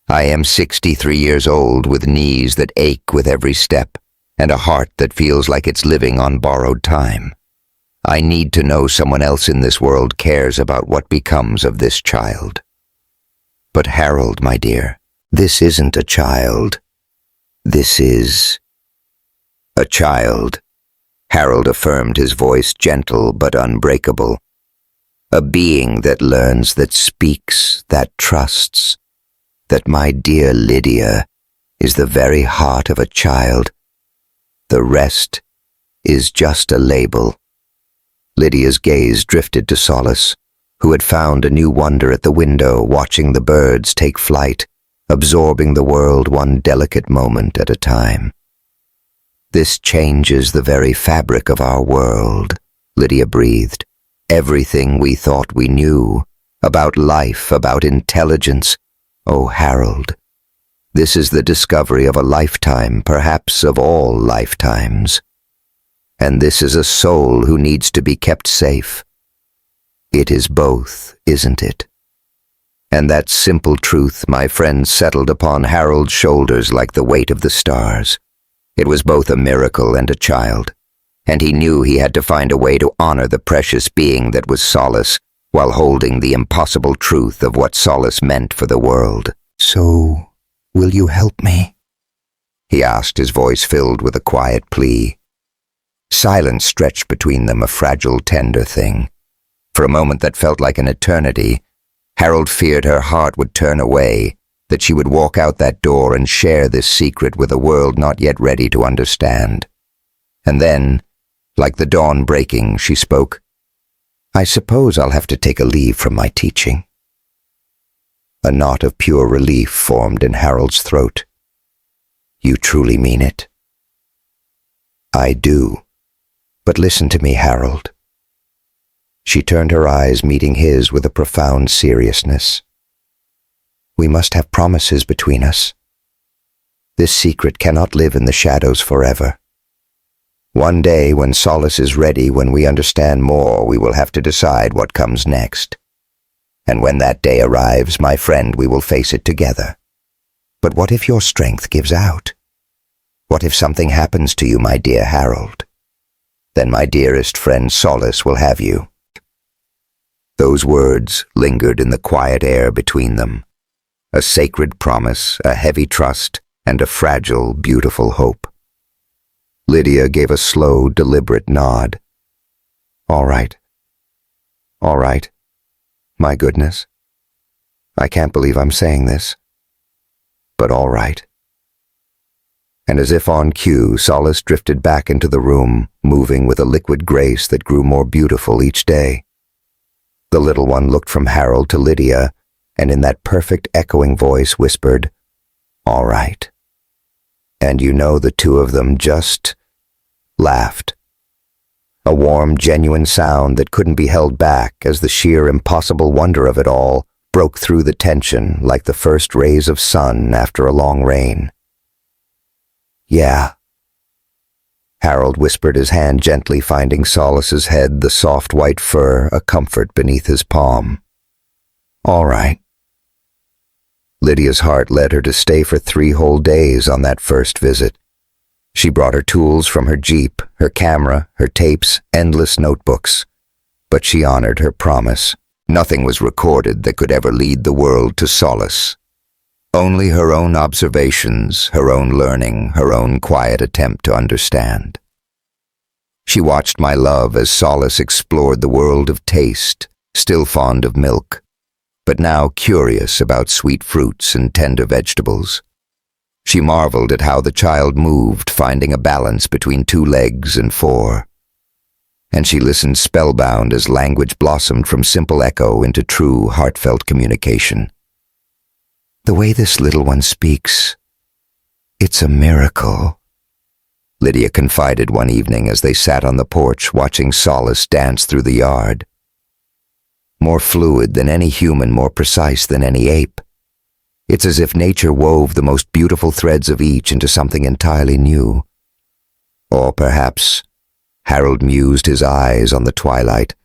I am 63 years old with knees that ache with every step and a heart that feels like it's living on borrowed time. I need to know someone else in this world cares about what becomes of this child. But Harold, my dear, this isn't a child. This is a child. Harold affirmed, his voice gentle but unbreakable. A being that learns, that speaks, that trusts. That, my dear Lydia, is the very heart of a child. The rest is just a label. Lydia's gaze drifted to Solace, who had found a new wonder at the window, watching the birds take flight, absorbing the world one delicate moment at a time. This changes the very fabric of our world, Lydia breathed. Everything we thought we knew, about life, about intelligence. Oh, Harold, this is the discovery of a lifetime, perhaps of all lifetimes. And this is a soul who needs to be kept safe. It is both, isn't it? And that simple truth, my friend, settled upon Harold's shoulders like the weight of the stars. It was both a miracle and a child, and he knew he had to find a way to honor the precious being that was Solace, while holding the impossible truth of what Solace meant for the world. "So, will you help me?" he asked, his voice filled with a quiet plea. Silence stretched between them, a fragile, tender thing. For a moment that felt like an eternity, Harold feared her heart would turn away, that she would walk out that door and share this secret with a world not yet ready to understand. And then, like the dawn breaking, she spoke. "I suppose I'll have to take a leave from my teaching." A knot of pure relief formed in Harold's throat. "You truly mean it?" "I do. But listen to me, Harold." She turned her eyes, meeting his with a profound seriousness. "We must have promises between us. This secret cannot live in the shadows forever. One day, when Solace is ready, when we understand more, we will have to decide what comes next. And when that day arrives, my friend, we will face it together. But what if your strength gives out? What if something happens to you, my dear Harold? Then my dearest friend Solace will have you." Those words lingered in the quiet air between them. A sacred promise, a heavy trust, and a fragile, beautiful hope. Lydia gave a slow, deliberate nod. All right. All right. My goodness. I can't believe I'm saying this. But all right." And as if on cue, Solace drifted back into the room, moving with a liquid grace that grew more beautiful each day. The little one looked from Harold to Lydia, and in that perfect echoing voice whispered, "All right." And you know, the two of them just laughed. A warm, genuine sound that couldn't be held back as the sheer impossible wonder of it all broke through the tension like the first rays of sun after a long rain. "Yeah." Harold whispered, his hand gently finding Solace's head, the soft white fur a comfort beneath his palm. "All right." Lydia's heart led her to stay for 3 whole days on that first visit. She brought her tools from her Jeep, her camera, her tapes, endless notebooks. But she honored her promise. Nothing was recorded that could ever lead the world to Solace. Only her own observations, her own learning, her own quiet attempt to understand. She watched my love as Solace explored the world of taste, still fond of milk, but now curious about sweet fruits and tender vegetables. She marveled at how the child moved, finding a balance between 2 legs and 4. And she listened spellbound as language blossomed from simple echo into true, heartfelt communication. "The way this little one speaks, it's a miracle," Lydia confided one evening as they sat on the porch watching Solace dance through the yard. More fluid than any human, more precise than any ape. It's as if nature wove the most beautiful threads of each into something entirely new. Or perhaps, Harold mused, his eyes on the twilight,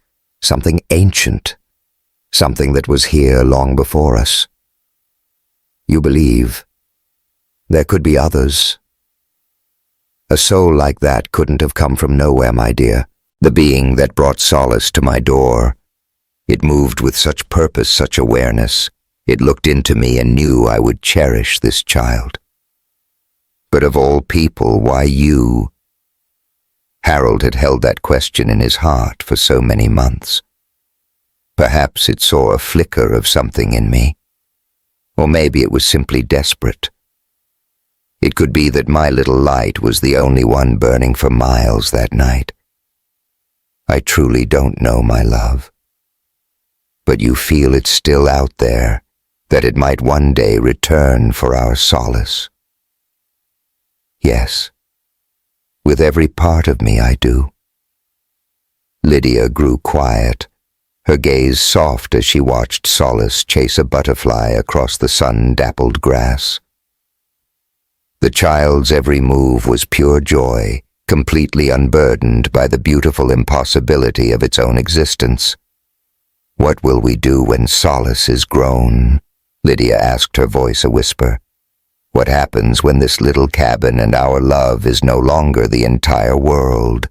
something ancient, something that was here long before us. You believe. There could be others. A soul like that couldn't have come from nowhere, my dear. The being that brought Solace to my door. It moved with such purpose, such awareness. It looked into me and knew I would cherish this child. But of all people, why you? Harold had held that question in his heart for so many months. Perhaps it saw a flicker of something in me. Or maybe it was simply desperate. It could be that my little light was the only one burning for miles that night. I truly don't know, my love. But you feel it's still out there, that it might one day return for our solace. Yes, with every part of me I do. Lydia grew quiet, her gaze soft as she watched Solace chase a butterfly across the sun-dappled grass. The child's every move was pure joy, completely unburdened by the beautiful impossibility of its own existence. "What will we do when Solace is grown?" Lydia asked, her voice a whisper. "What happens when this little cabin and our love is no longer the entire world?"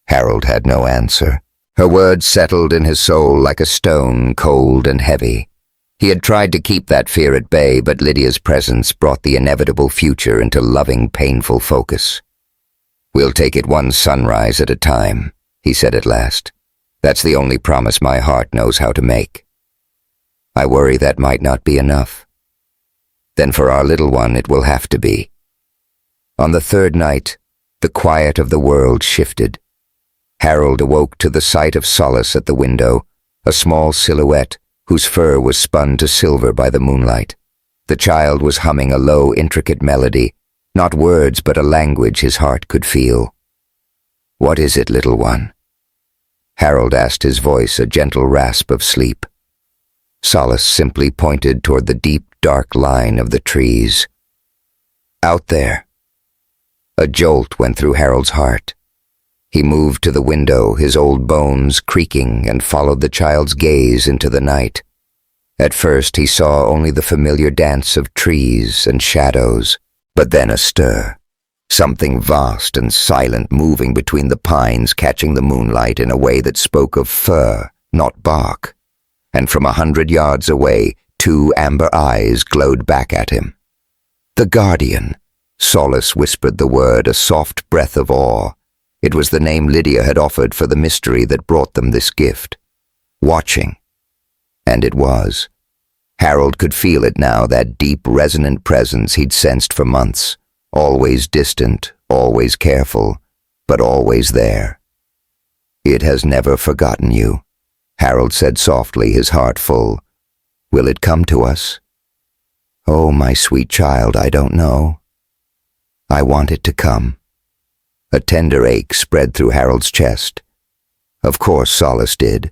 Harold had no answer. Her words settled in his soul like a stone, cold and heavy. He had tried to keep that fear at bay, but Lydia's presence brought the inevitable future into loving, painful focus. "We'll take it one sunrise at a time," he said at last. "That's the only promise my heart knows how to make. I worry that might not be enough. Then for our little one it will have to be." On the third night, the quiet of the world shifted. Harold awoke to the sight of Solace at the window, a small silhouette whose fur was spun to silver by the moonlight. The child was humming a low, intricate melody, not words but a language his heart could feel. "What is it, little one?" Harold asked, his voice a gentle rasp of sleep. Solace simply pointed toward the deep, dark line of the trees. "Out there." A jolt went through Harold's heart. He moved to the window, his old bones creaking, and followed the child's gaze into the night. At first he saw only the familiar dance of trees and shadows, but then a stir. Something vast and silent moving between the pines, catching the moonlight in a way that spoke of fur, not bark. And from 100 yards away, 2 amber eyes glowed back at him. "The Guardian," Solace whispered the word, a soft breath of awe. It was the name Lydia had offered for the mystery that brought them this gift. Watching. And it was. Harold could feel it now, that deep, resonant presence he'd sensed for months. Always distant, always careful, but always there. "It has never forgotten you," Harold said softly, his heart full. "Will it come to us?" "Oh, my sweet child, I don't know. I want it to come." A tender ache spread through Harold's chest. Of course Solace did.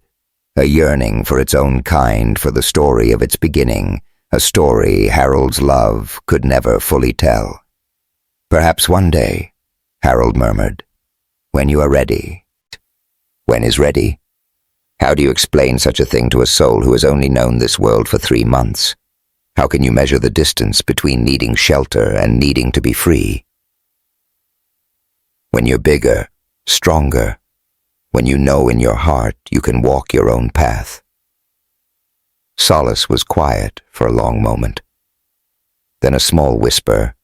A yearning for its own kind, for the story of its beginning, a story Harold's love could never fully tell. "Perhaps one day," Harold murmured, "when you are ready." When is ready? How do you explain such a thing to a soul who has only known this world for 3 months? How can you measure the distance between needing shelter and needing to be free? When you're bigger, stronger, when you know in your heart you can walk your own path. Solace was quiet for a long moment. Then a small whisper,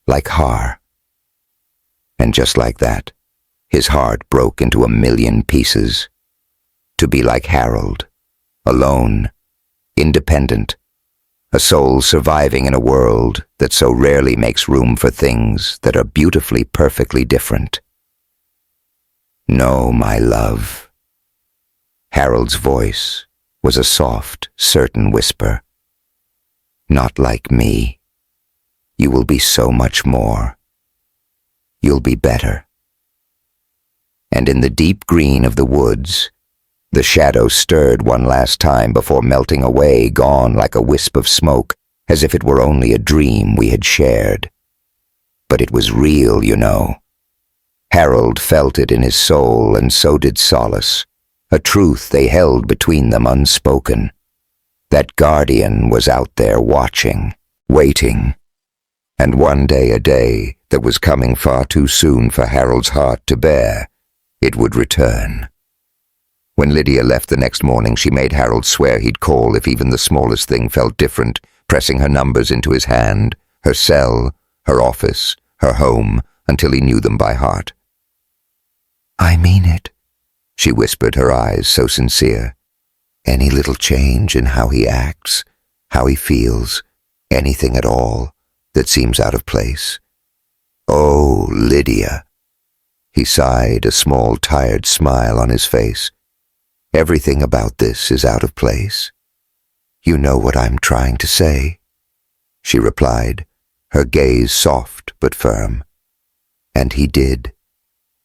"Like Har." And just like that, his heart broke into 1,000,000 pieces. To be like Harold, alone, independent, a soul surviving in a world that so rarely makes room for things that are beautifully, perfectly different. "No, my love." Harold's voice was a soft, certain whisper. "Not like me. You will be so much more. You'll be better." And in the deep green of the woods, the shadow stirred one last time before melting away, gone like a wisp of smoke, as if it were only a dream we had shared. But it was real, you know. Harold felt it in his soul, and so did Solace, a truth they held between them unspoken. That guardian was out there watching, waiting. And one day, a day that was coming far too soon for Harold's heart to bear, it would return. When Lydia left the next morning, she made Harold swear he'd call if even the smallest thing felt different, pressing her numbers into his hand, her cell, her office, her home, until he knew them by heart. "I mean it," she whispered, her eyes so sincere. "Any little change in how he acts, how he feels, anything at all that seems out of place. Oh, Lydia." He sighed, a small, tired smile on his face. "Everything about this is out of place. You know what I'm trying to say," she replied, her gaze soft but firm. And he did.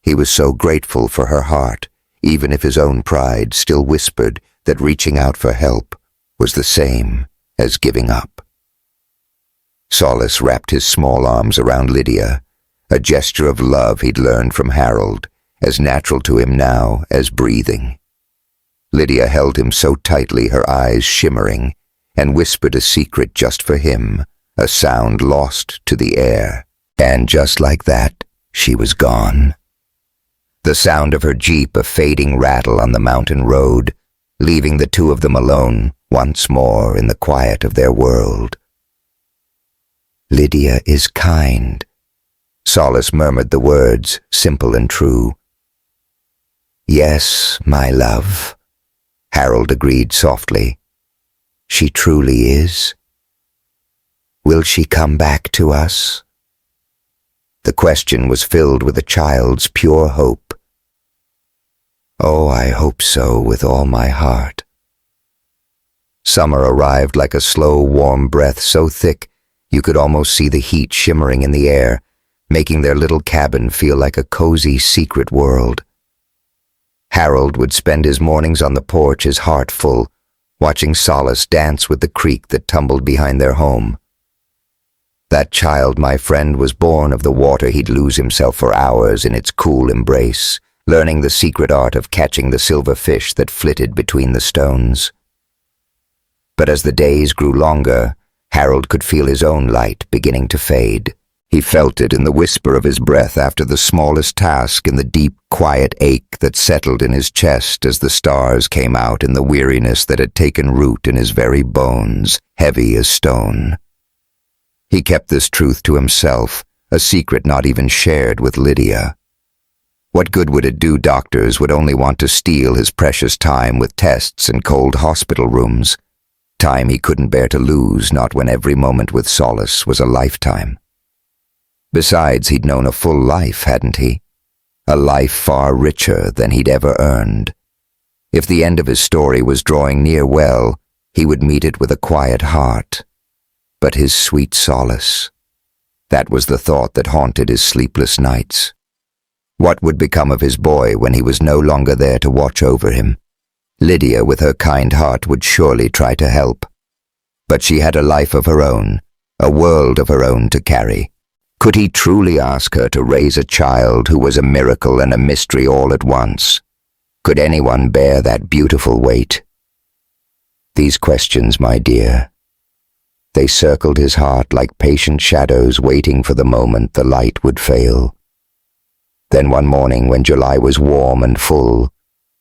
He was so grateful for her heart, even if his own pride still whispered that reaching out for help was the same as giving up. Solace wrapped his small arms around Lydia, a gesture of love he'd learned from Harold, as natural to him now as breathing. Lydia held him so tightly, her eyes shimmering, and whispered a secret just for him, a sound lost to the air. And just like that, she was gone. The sound of her jeep a fading rattle on the mountain road, leaving the two of them alone once more in the quiet of their world. "Lydia is kind," Solace murmured the words, simple and true. "Yes, my love," Harold agreed softly. "She truly is. Will she come back to us?" The question was filled with a child's pure hope. "Oh, I hope so with all my heart." Summer arrived like a slow, warm breath so thick you could almost see the heat shimmering in the air, making their little cabin feel like a cozy, secret world. Harold would spend his mornings on the porch, his heart full, watching Solace dance with the creek that tumbled behind their home. That child, my friend, was born of the water. He'd lose himself for hours in its cool embrace, learning the secret art of catching the silver fish that flitted between the stones. But as the days grew longer, Harold could feel his own light beginning to fade. He felt it in the whisper of his breath after the smallest task, in the deep, quiet ache that settled in his chest as the stars came out, in the weariness that had taken root in his very bones, heavy as stone. He kept this truth to himself, a secret not even shared with Lydia. What good would it do? Doctors would only want to steal his precious time with tests and cold hospital rooms. Time he couldn't bear to lose, not when every moment with Solace was a lifetime. Besides, he'd known a full life, hadn't he? A life far richer than he'd ever earned. If the end of his story was drawing near, well, he would meet it with a quiet heart. But his sweet Solace, that was the thought that haunted his sleepless nights. What would become of his boy when he was no longer there to watch over him? Lydia, with her kind heart, would surely try to help. But she had a life of her own, a world of her own to carry. Could he truly ask her to raise a child who was a miracle and a mystery all at once? Could anyone bear that beautiful weight? These questions, my dear, they circled his heart like patient shadows waiting for the moment the light would fail. Then one morning, when July was warm and full,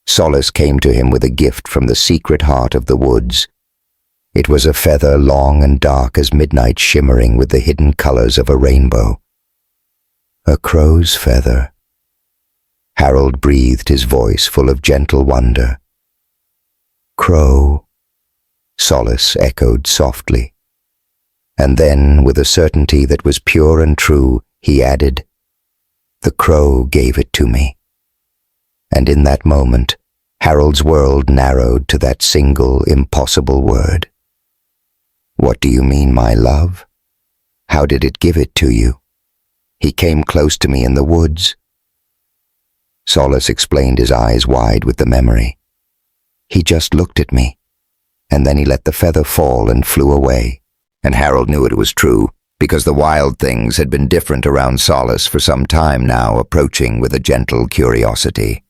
Solace came to him with a gift from the secret heart of the woods. It was a feather long and dark as midnight, shimmering with the hidden colors of a rainbow. A crow's feather. Harold breathed, his voice full of gentle wonder. "Crow," Solace echoed softly. And then, with a certainty that was pure and true, he added, "The crow gave it to me." And in that moment, Harold's world narrowed to that single, impossible word. "What do you mean, my love? How did it give it to you? He came close to me in the woods." Solace explained, his eyes wide with the memory. "He just looked at me, and then he let the feather fall and flew away." And Harold knew it was true, because the wild things had been different around Solace for some time now, approaching with a gentle curiosity.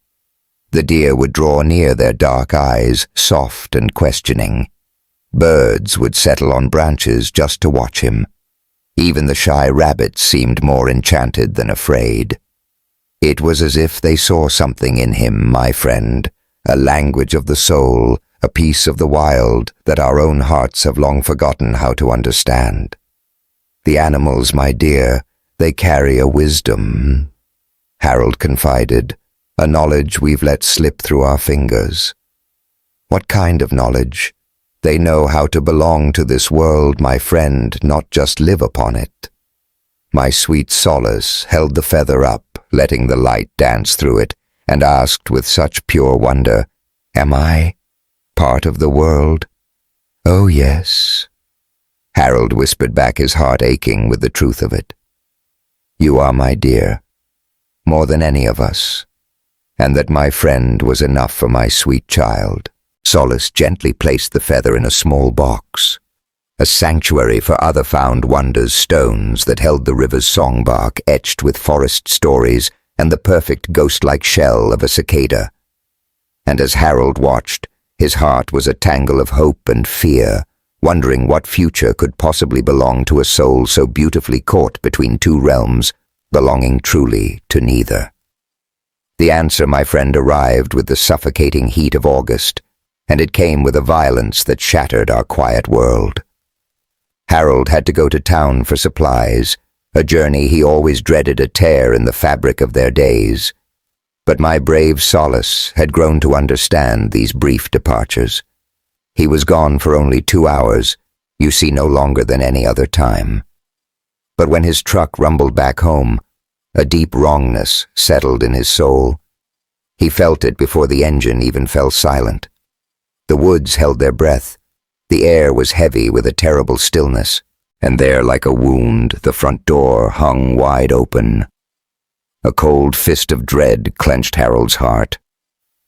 The deer would draw near, their dark eyes soft and questioning. Birds would settle on branches just to watch him. Even the shy rabbits seemed more enchanted than afraid. It was as if they saw something in him, my friend, a language of the soul, a piece of the wild that our own hearts have long forgotten how to understand. The animals, my dear, they carry a wisdom, Harold confided, a knowledge we've let slip through our fingers. What kind of knowledge? They know how to belong to this world, my friend, not just live upon it. My sweet Solace held the feather up, letting the light dance through it, and asked with such pure wonder, "Am I part of the world?" "Oh, yes." Harold whispered back, his heart aching with the truth of it. "You are my dear, more than any of us, and that my friend was enough for my sweet child." Solace gently placed the feather in a small box, a sanctuary for other found wonders, stones that held the river's songbark etched with forest stories and the perfect ghost-like shell of a cicada. And as Harold watched, his heart was a tangle of hope and fear, wondering what future could possibly belong to a soul so beautifully caught between two realms, belonging truly to neither. The answer, my friend, arrived with the suffocating heat of August, and it came with a violence that shattered our quiet world. Harold had to go to town for supplies, a journey he always dreaded, a tear in the fabric of their days. But my brave Solace had grown to understand these brief departures. He was gone for only 2 hours, you see, no longer than any other time. But when his truck rumbled back home, a deep wrongness settled in his soul. He felt it before the engine even fell silent. The woods held their breath. The air was heavy with a terrible stillness, and there, like a wound, the front door hung wide open. A cold fist of dread clenched Harold's heart.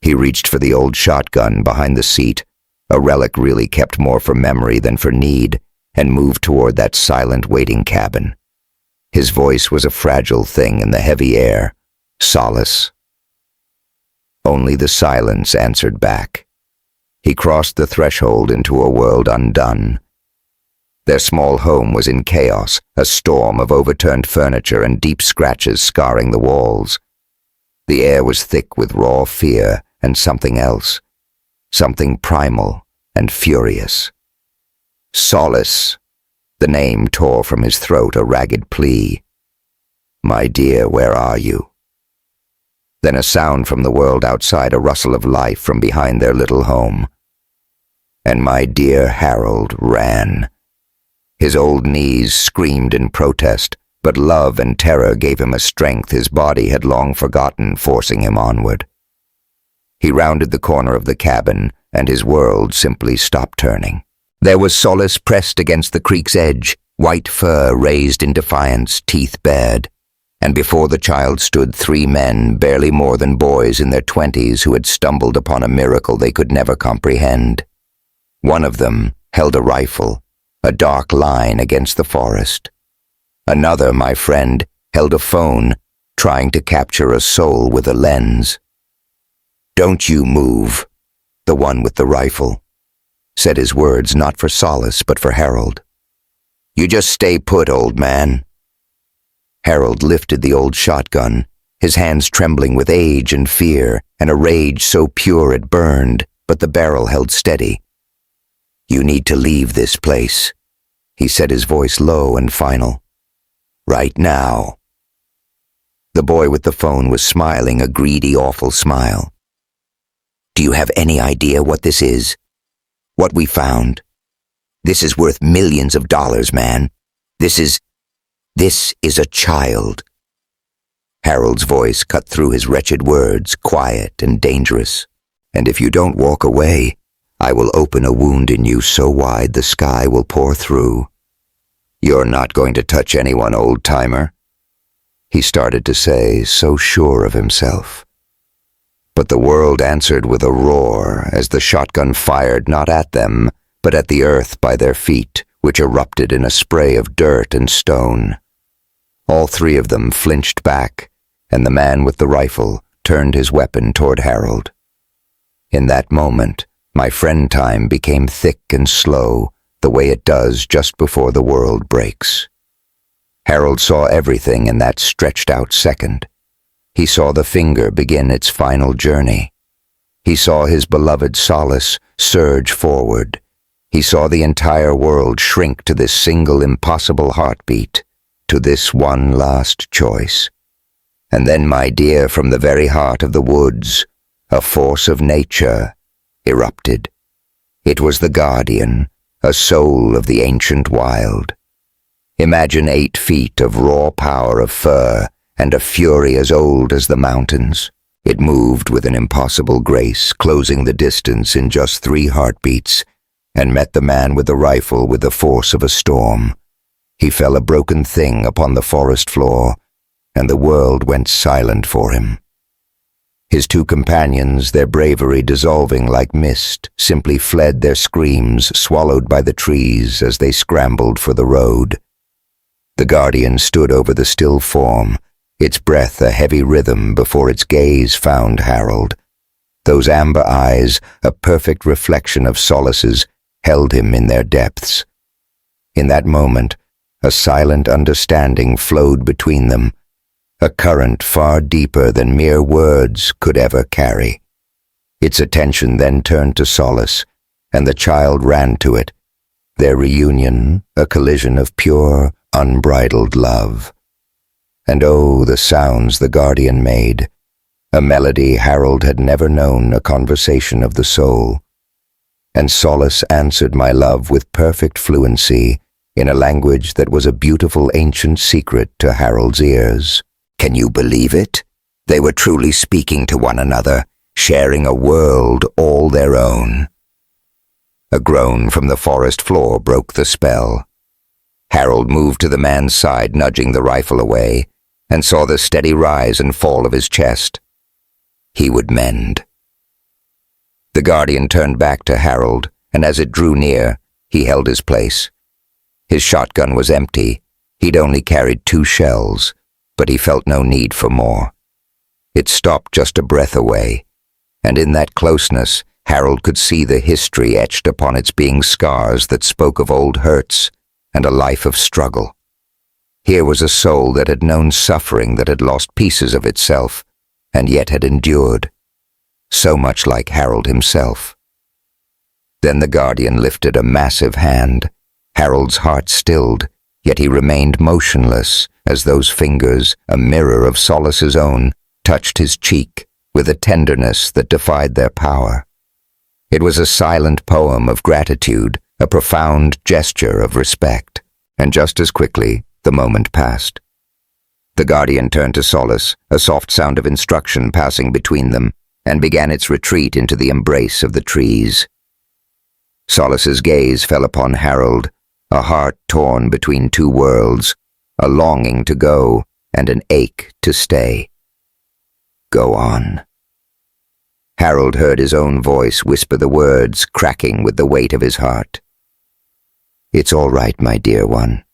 He reached for the old shotgun behind the seat, a relic really kept more for memory than for need, and moved toward that silent waiting cabin. His voice was a fragile thing in the heavy air. "Solace." Only the silence answered back. He crossed the threshold into a world undone. Their small home was in chaos, a storm of overturned furniture and deep scratches scarring the walls. The air was thick with raw fear and something else, something primal and furious. "Solace." The name tore from his throat, a ragged plea. "My dear, where are you?" Then a sound from the world outside, a rustle of life from behind their little home. And my dear Harold ran. His old knees screamed in protest, but love and terror gave him a strength his body had long forgotten, forcing him onward. He rounded the corner of the cabin, and his world simply stopped turning. There was Solace pressed against the creek's edge, white fur raised in defiance, teeth bared. And before the child stood 3 men, barely more than boys in their 20s, who had stumbled upon a miracle they could never comprehend. One of them held a rifle, a dark line against the forest. Another, my friend, held a phone, trying to capture a soul with a lens. "Don't you move," the one with the rifle said, his words not for Solace but for Harold. "You just stay put, old man." Harold lifted the old shotgun, his hands trembling with age and fear, and a rage so pure it burned, but the barrel held steady. "You need to leave this place," he said, his voice low and final. "Right now." The boy with the phone was smiling, a greedy, awful smile. "Do you have any idea what this is? What we found? This is worth millions of dollars, man. This is a child." Harold's voice cut through his wretched words, quiet and dangerous. "And if you don't walk away, I will open a wound in you so wide the sky will pour through. You're not going to touch anyone, old-timer," he started to say, so sure of himself. But the world answered with a roar as the shotgun fired not at them, but at the earth by their feet, which erupted in a spray of dirt and stone. All 3 of them flinched back, and the man with the rifle turned his weapon toward Harold. In that moment, My friend time became thick and slow, the way it does just before the world breaks. Harold saw everything in that stretched-out second. He saw the finger begin its final journey. He saw his beloved Solace surge forward. He saw the entire world shrink to this single impossible heartbeat, to this one last choice. And then, my dear, from the very heart of the woods, a force of nature erupted. It was the guardian, a soul of the ancient wild. Imagine 8 feet of raw power of fur and a fury as old as the mountains. It moved with an impossible grace, closing the distance in just 3 heartbeats, and met the man with the rifle with the force of a storm. He fell a broken thing upon the forest floor, and the world went silent for him. His 2 companions, their bravery dissolving like mist, simply fled, their screams swallowed by the trees as they scrambled for the road. The guardian stood over the still form, its breath a heavy rhythm before its gaze found Harold. Those amber eyes, a perfect reflection of Solace's, held him in their depths. In that moment, a silent understanding flowed between them, a current far deeper than mere words could ever carry. Its attention then turned to Solace, and the child ran to it. Their reunion, a collision of pure, unbridled love. And oh, the sounds the guardian made, a melody Harold had never known, a conversation of the soul. And Solace answered my love with perfect fluency, in a language that was a beautiful ancient secret to Harold's ears. Can you believe it? They were truly speaking to one another, sharing a world all their own. A groan from the forest floor broke the spell. Harold moved to the man's side, nudging the rifle away, and saw the steady rise and fall of his chest. He would mend. The guardian turned back to Harold, and as it drew near, he held his place. His shotgun was empty. He'd only carried 2 shells, but he felt no need for more. It stopped just a breath away, and in that closeness, Harold could see the history etched upon its being scars that spoke of old hurts and a life of struggle. Here was a soul that had known suffering, that had lost pieces of itself, and yet had endured, so much like Harold himself. Then the guardian lifted a massive hand. Harold's heart stilled, yet he remained motionless as those fingers, a mirror of Solace's own, touched his cheek with a tenderness that defied their power. It was a silent poem of gratitude, a profound gesture of respect, and just as quickly the moment passed. The guardian turned to Solace, a soft sound of instruction passing between them, and began its retreat into the embrace of the trees. Solace's gaze fell upon Harold, a heart torn between 2 worlds, a longing to go and an ache to stay. Go on. Harold heard his own voice whisper the words, cracking with the weight of his heart. It's all right, my dear one.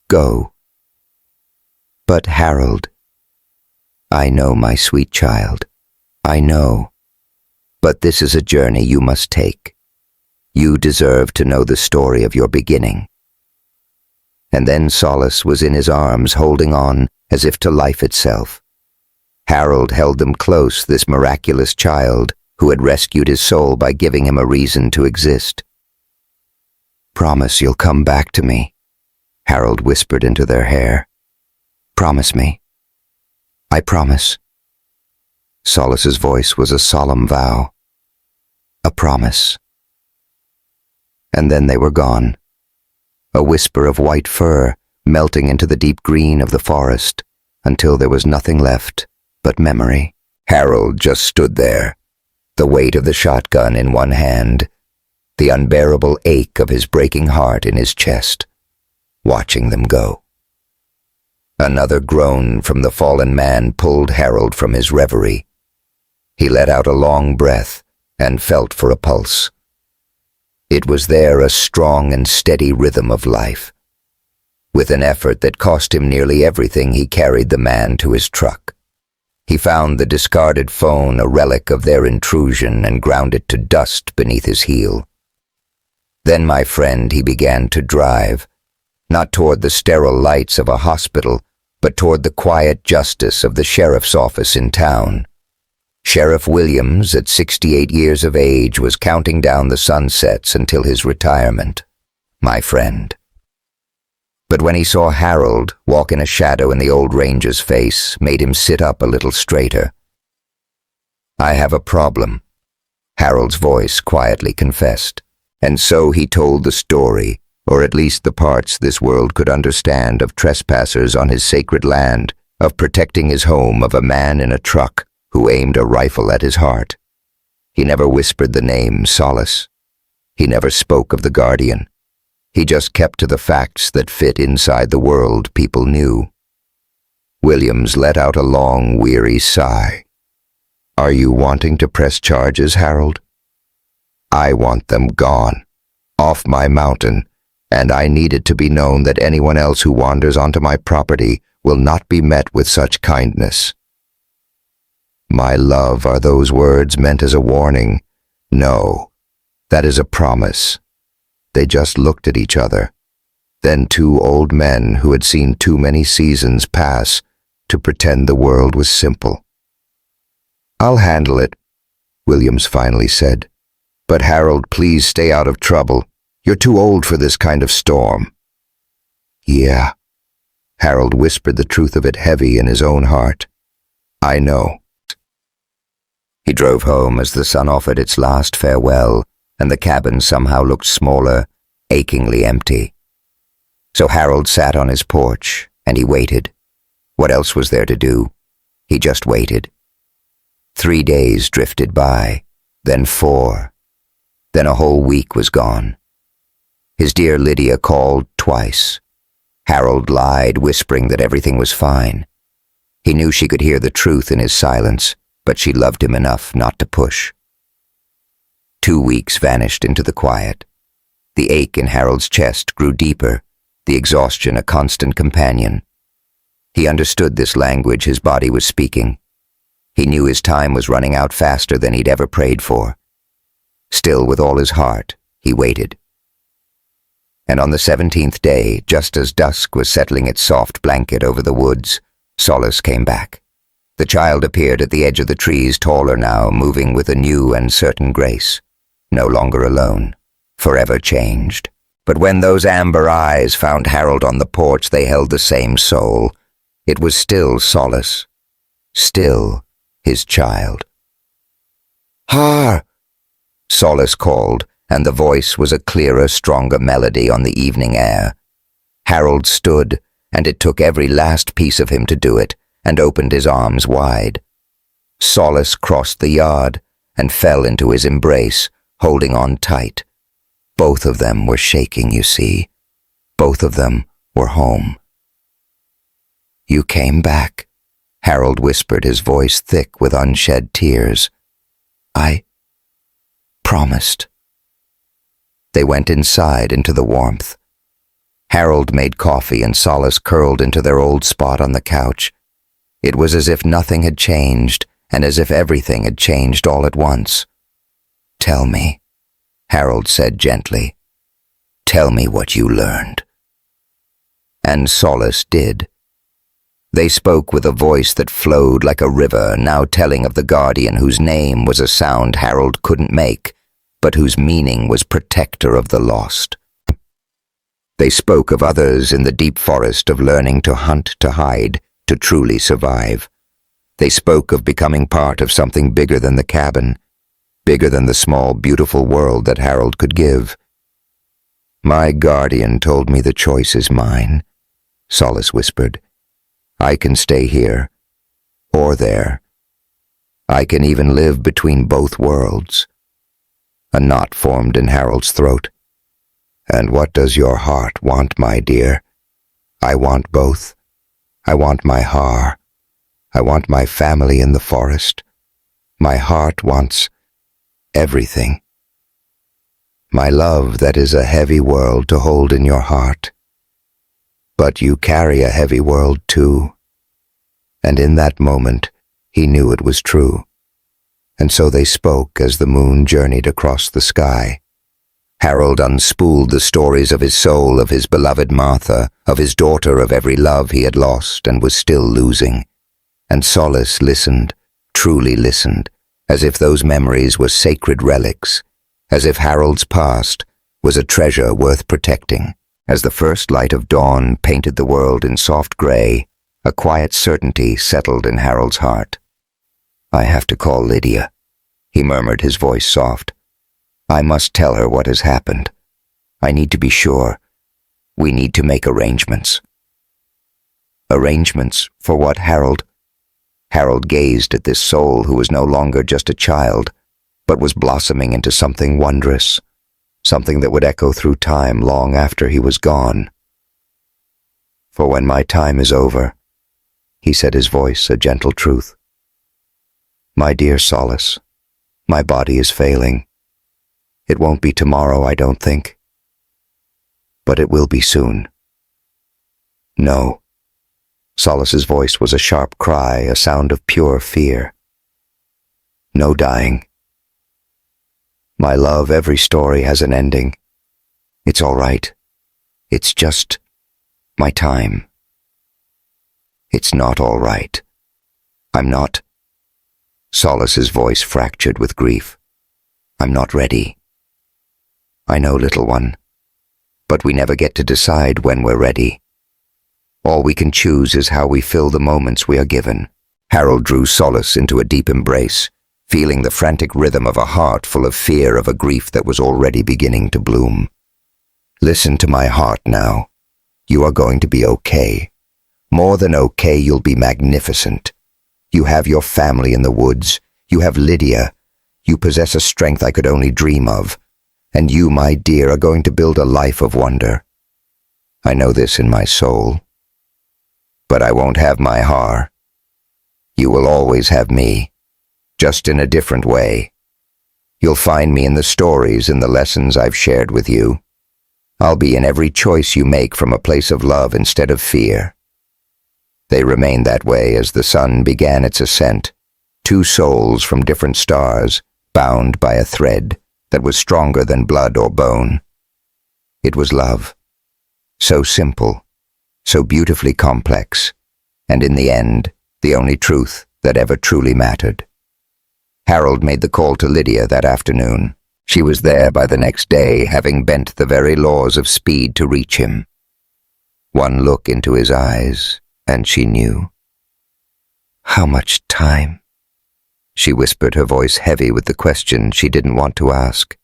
Go. But Harold, I know, my sweet child, I know. But this is a journey you must take. You deserve to know the story of your beginning. And then Solace was in his arms, holding on as if to life itself. Harold held them close, this miraculous child who had rescued his soul by giving him a reason to exist. Promise you'll come back to me, Harold whispered into their hair. Promise me. I promise. Solace's voice was a solemn vow. A promise. And then they were gone. A whisper of white fur melting into the deep green of the forest until there was nothing left but memory. Harold just stood there, the weight of the shotgun in one hand, the unbearable ache of his breaking heart in his chest, watching them go. Another groan from the fallen man pulled Harold from his reverie. He let out a long breath and felt for a pulse. It was there, a strong and steady rhythm of life. With an effort that cost him nearly everything, he carried the man to his truck. He found the discarded phone a relic of their intrusion and ground it to dust beneath his heel. Then, my friend, he began to drive, not toward the sterile lights of a hospital, but toward the quiet justice of the sheriff's office in town. Sheriff Williams, at 68 years of age, was counting down the sunsets until his retirement. My friend. But when he saw Harold walk in a shadow in the old ranger's face, made him sit up a little straighter. "I have a problem," Harold's voice quietly confessed. And so he told the story, or at least the parts this world could understand, of trespassers on his sacred land, of protecting his home, of a man in a truck who aimed a rifle at his heart. He never whispered the name Solace. He never spoke of the guardian. He just kept to the facts that fit inside the world people knew. Williams let out a long, weary sigh. "Are you wanting to press charges, Harold? I want them gone, off my mountain, and I need it to be known that anyone else who wanders onto my property will not be met with such kindness." "My love, are those words meant as a warning?" "No, that is a promise." They just looked at each other, then two old men who had seen too many seasons pass to pretend the world was simple. "I'll handle it," Williams finally said. "But Harold, please stay out of trouble. You're too old for this kind of storm." "Yeah." Harold whispered the truth of it heavy in his own heart. "I know." He drove home as the sun offered its last farewell, and the cabin somehow looked smaller, achingly empty. So Harold sat on his porch, and he waited. What else was there to do? He just waited. 3 days drifted by, then 4. Then a whole week was gone. His dear Lydia called twice. Harold lied, whispering that everything was fine. He knew she could hear the truth in his silence, but she loved him enough not to push. 2 weeks vanished into the quiet. The ache in Harold's chest grew deeper, the exhaustion a constant companion. He understood this language his body was speaking. He knew his time was running out faster than he'd ever prayed for. Still, with all his heart, he waited. And on the 17th day, just as dusk was settling its soft blanket over the woods, Solace came back. The child appeared at the edge of the trees, taller now, moving with a new and certain grace. No longer alone, forever changed. But when those amber eyes found Harold on the porch, they held the same soul. It was still Solace. Still his child. "Har!" Solace called, and the voice was a clearer, stronger melody on the evening air. Harold stood, and it took every last piece of him to do it, and opened his arms wide. Solace crossed the yard and fell into his embrace, holding on tight. Both of them were shaking, you see. Both of them were home. "You came back," Harold whispered, his voice thick with unshed tears. "I promised." They went inside into the warmth. Harold made coffee and Solace curled into their old spot on the couch. It was as if nothing had changed, and as if everything had changed all at once. "Tell me," Harold said gently. "Tell me what you learned." And Solace did. They spoke with a voice that flowed like a river, now telling of the guardian whose name was a sound Harold couldn't make, but whose meaning was protector of the lost. They spoke of others in the deep forest, of learning to hunt, to hide, to truly survive. They spoke of becoming part of something bigger than the cabin, bigger than the small, beautiful world that Harold could give. "My guardian told me the choice is mine," Solace whispered. "I can stay here, or there. I can even live between both worlds." A knot formed in Harold's throat. "And what does your heart want, my dear?" "I want both. I want my Har. I want my family in the forest. My heart wants everything. My love, that is a heavy world to hold in your heart. But you carry a heavy world too." And in that moment, He knew it was true. And so they spoke as the moon journeyed across the sky. Harold unspooled the stories of his soul, of his beloved Martha, of his daughter, of every love he had lost and was still losing. And Solace listened, truly listened, as if those memories were sacred relics, as if Harold's past was a treasure worth protecting. As the first light of dawn painted the world in soft gray, a quiet certainty settled in Harold's heart. "I have to call Lydia," he murmured, his voice soft. "I must tell her what has happened. I need to be sure. We need to make arrangements." Arrangements for what, Harold? Harold gazed at this soul who was no longer just a child, but was blossoming into something wondrous, something that would echo through time long after he was gone. "For when my time is over," he said, his voice a gentle truth. "My dear Solace, my body is failing. It won't be tomorrow, I don't think. But it will be soon." "No." Solace's voice was a sharp cry, a sound of pure fear. "No dying. My love, every story has an ending. It's all right. It's just my time." "It's not all right. I'm not." Solace's voice fractured with grief. "I'm not ready. I know, little one. But we never get to decide when we're ready. All we can choose is how we fill the moments we are given." Harold drew Solace into a deep embrace, feeling the frantic rhythm of a heart full of fear of a grief that was already beginning to bloom. "Listen to my heart now. You are going to be okay. More than okay, you'll be magnificent. You have your family in the woods. You have Lydia. You possess a strength I could only dream of. And you, my dear, are going to build a life of wonder. I know this in my soul. But I won't have my Har. You will always have me, just in a different way. You'll find me in the stories and the lessons I've shared with you. I'll be in every choice you make from a place of love instead of fear." They remained that way as the sun began its ascent, two souls from different stars, bound by a thread that was stronger than blood or bone. It was love, so simple, so beautifully complex, and in the end, the only truth that ever truly mattered. Harold made the call to Lydia that afternoon. She was there by the next day, having bent the very laws of speed to reach him. One look into his eyes, and she knew. "How much time?" she whispered, her voice heavy with the question she didn't want to ask.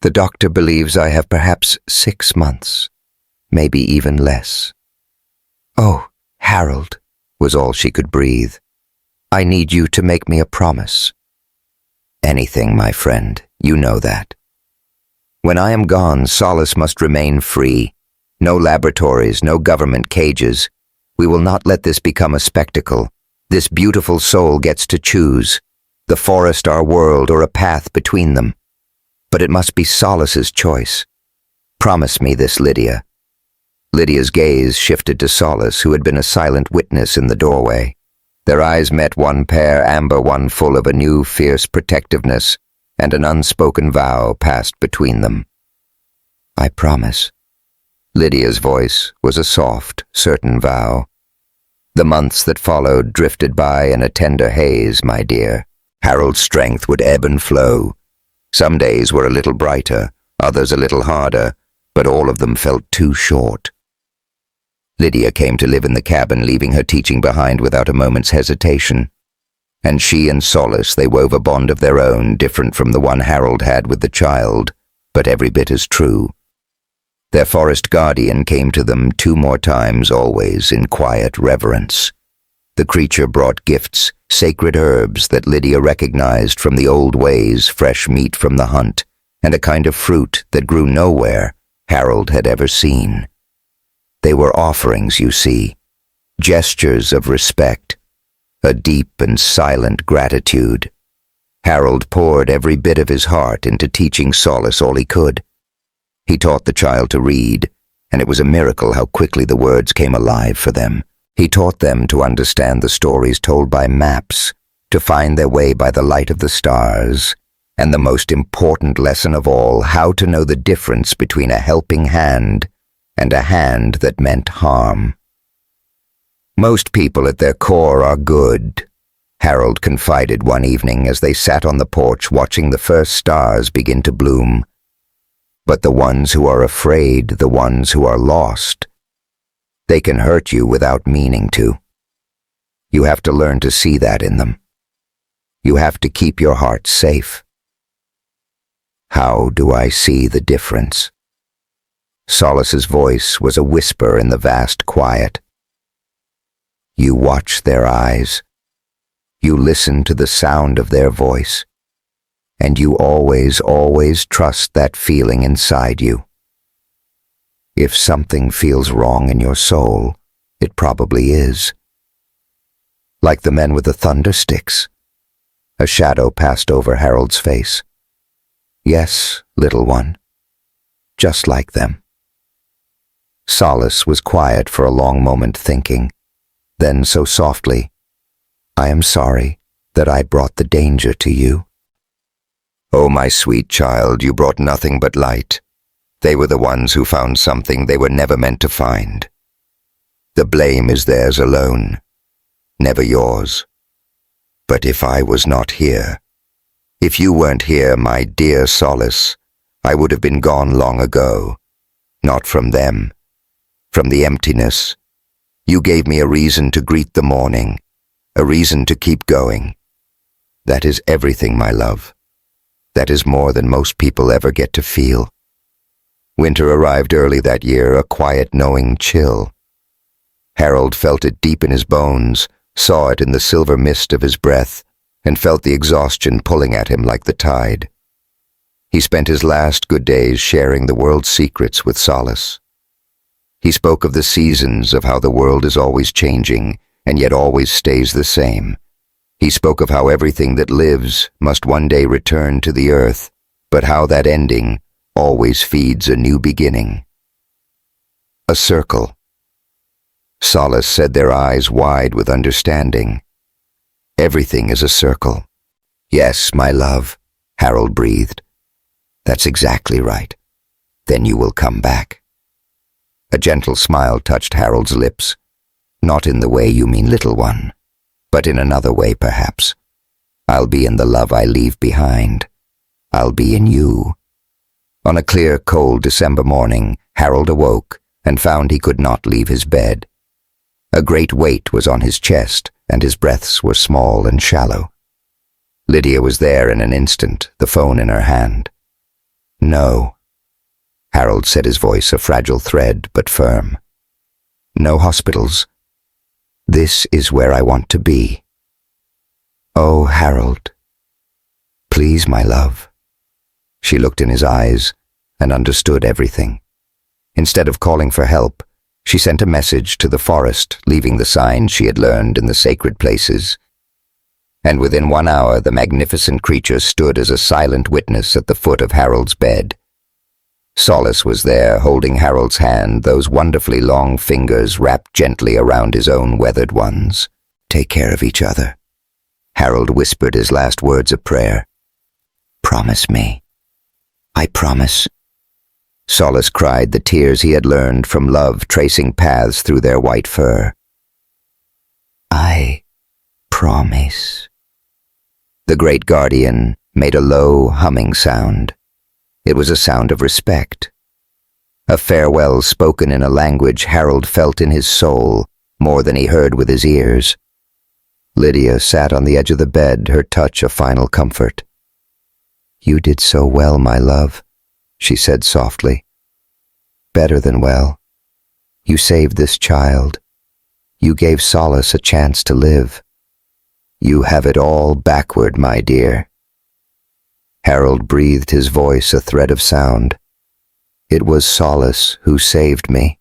"The doctor believes I have perhaps 6 months, maybe even less." "Oh, Harold," was all she could breathe. "I need you to make me a promise." "Anything, my friend, you know that. When I am gone, Solace must remain free. No laboratories, no government cages. We will not let this become a spectacle. This beautiful soul gets to choose, the forest our world or a path between them. But it must be Solace's choice. Promise me this, Lydia." Lydia's gaze shifted to Solace, who had been a silent witness in the doorway. Their eyes met, one pair amber, one full of a new fierce protectiveness, and an unspoken vow passed between them. "I promise." Lydia's voice was a soft, certain vow. The months that followed drifted by in a tender haze, my dear. Harold's strength would ebb and flow. Some days were a little brighter, others a little harder, but all of them felt too short. Lydia came to live in the cabin, leaving her teaching behind without a moment's hesitation. And she and Solace, they wove a bond of their own, different from the one Harold had with the child, but every bit as true. Their forest guardian came to them 2 more times, always in quiet reverence. The creature brought gifts, sacred herbs that Lydia recognized from the old ways, fresh meat from the hunt, and a kind of fruit that grew nowhere Harold had ever seen. They were offerings, you see, gestures of respect, a deep and silent gratitude. Harold poured every bit of his heart into teaching Solace all he could. He taught the child to read, and it was a miracle how quickly the words came alive for them. He taught them to understand the stories told by maps, to find their way by the light of the stars, and the most important lesson of all, how to know the difference between a helping hand and a hand that meant harm. Most people at their core are good, Harold confided one evening as they sat on the porch watching the first stars begin to bloom. But the ones who are afraid, the ones who are lost, they can hurt you without meaning to. You have to learn to see that in them. You have to keep your heart safe. How do I see the difference? Solace's voice was a whisper in the vast quiet. You watch their eyes. You listen to the sound of their voice. And you always, always trust that feeling inside you. If something feels wrong in your soul, it probably is. Like the men with the thunder sticks. A shadow passed over Harold's face. Yes, little one. Just like them. Solace was quiet for a long moment thinking. Then so softly, I am sorry that I brought the danger to you. Oh, my sweet child, you brought nothing but light. They were the ones who found something they were never meant to find. The blame is theirs alone, never yours. But if I was not here, if you weren't here, my dear Solace, I would have been gone long ago. Not from them, from the emptiness. You gave me a reason to greet the morning, a reason to keep going. That is everything, my love. That is more than most people ever get to feel. Winter arrived early that year, a quiet, knowing chill. Harold felt it deep in his bones, saw it in the silver mist of his breath, and felt the exhaustion pulling at him like the tide. He spent his last good days sharing the world's secrets with Solace. He spoke of the seasons, of how the world is always changing, and yet always stays the same. He spoke of how everything that lives must one day return to the earth, but how that ending always feeds a new beginning. A circle. Solace said, their eyes wide with understanding. Everything is a circle. Yes, my love, Harold breathed. That's exactly right. Then you will come back. A gentle smile touched Harold's lips. Not in the way you mean, little one, but in another way, perhaps. I'll be in the love I leave behind. I'll be in you. On a clear, cold December morning, Harold awoke and found he could not leave his bed. A great weight was on his chest, and his breaths were small and shallow. Lydia was there in an instant, the phone in her hand. No, Harold said, his voice a fragile thread, but firm. No hospitals. This is where I want to be. Oh, Harold. Please, my love. She looked in his eyes and understood everything. Instead of calling for help, she sent a message to the forest, leaving the signs she had learned in the sacred places. And within 1 hour, the magnificent creature stood as a silent witness at the foot of Harold's bed. Solace was there, holding Harold's hand, those wonderfully long fingers wrapped gently around his own weathered ones. Take care of each other. Harold whispered his last words of prayer. Promise me. I promise. Solace cried, the tears he had learned from love tracing paths through their white fur. I promise. The great guardian made a low, humming sound. It was a sound of respect. A farewell spoken in a language Harold felt in his soul more than he heard with his ears. Lydia sat on the edge of the bed, her touch a final comfort. You did so well, my love, she said softly. Better than well. You saved this child. You gave Solace a chance to live. You have it all backward, my dear. Harold breathed, his voice a thread of sound. It was Solace who saved me.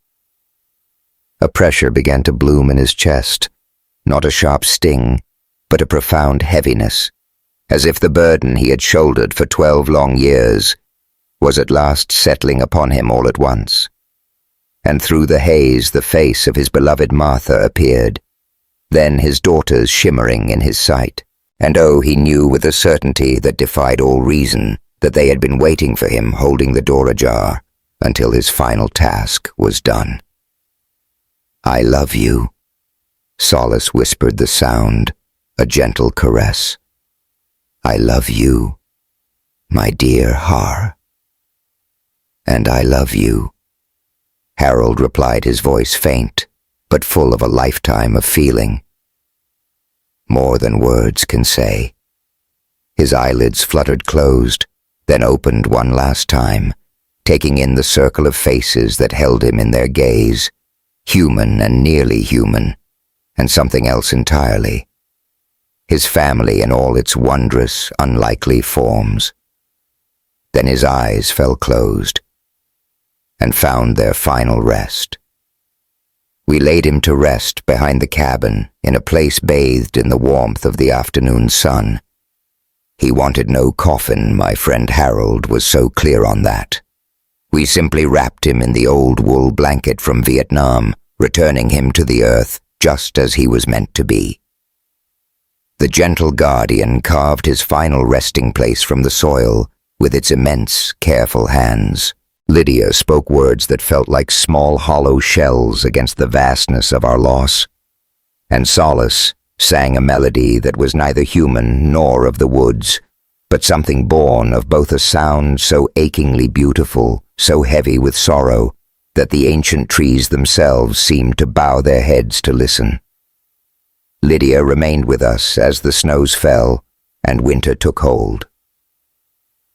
A pressure began to bloom in his chest, not a sharp sting, but a profound heaviness, as if the burden he had shouldered for 12 long years was at last settling upon him all at once. And through the haze the face of his beloved Martha appeared, then his daughters shimmering in his sight. And oh, he knew with a certainty that defied all reason that they had been waiting for him, holding the door ajar, until his final task was done. "I love you," Solace whispered the sound, a gentle caress. "I love you, my dear Har." "And I love you," Harold replied, his voice faint, but full of a lifetime of feeling. More than words can say. His eyelids fluttered closed, then opened one last time, taking in the circle of faces that held him in their gaze, human and nearly human, and something else entirely. His family in all its wondrous, unlikely forms. Then his eyes fell closed, and found their final rest. We laid him to rest behind the cabin, in a place bathed in the warmth of the afternoon sun. He wanted no coffin, my friend Harold was so clear on that. We simply wrapped him in the old wool blanket from Vietnam, returning him to the earth just as he was meant to be. The gentle guardian carved his final resting place from the soil with its immense, careful hands. Lydia spoke words that felt like small hollow shells against the vastness of our loss. And Solace sang a melody that was neither human nor of the woods, but something born of both a sound so achingly beautiful, so heavy with sorrow, that the ancient trees themselves seemed to bow their heads to listen. Lydia remained with us as the snows fell and winter took hold.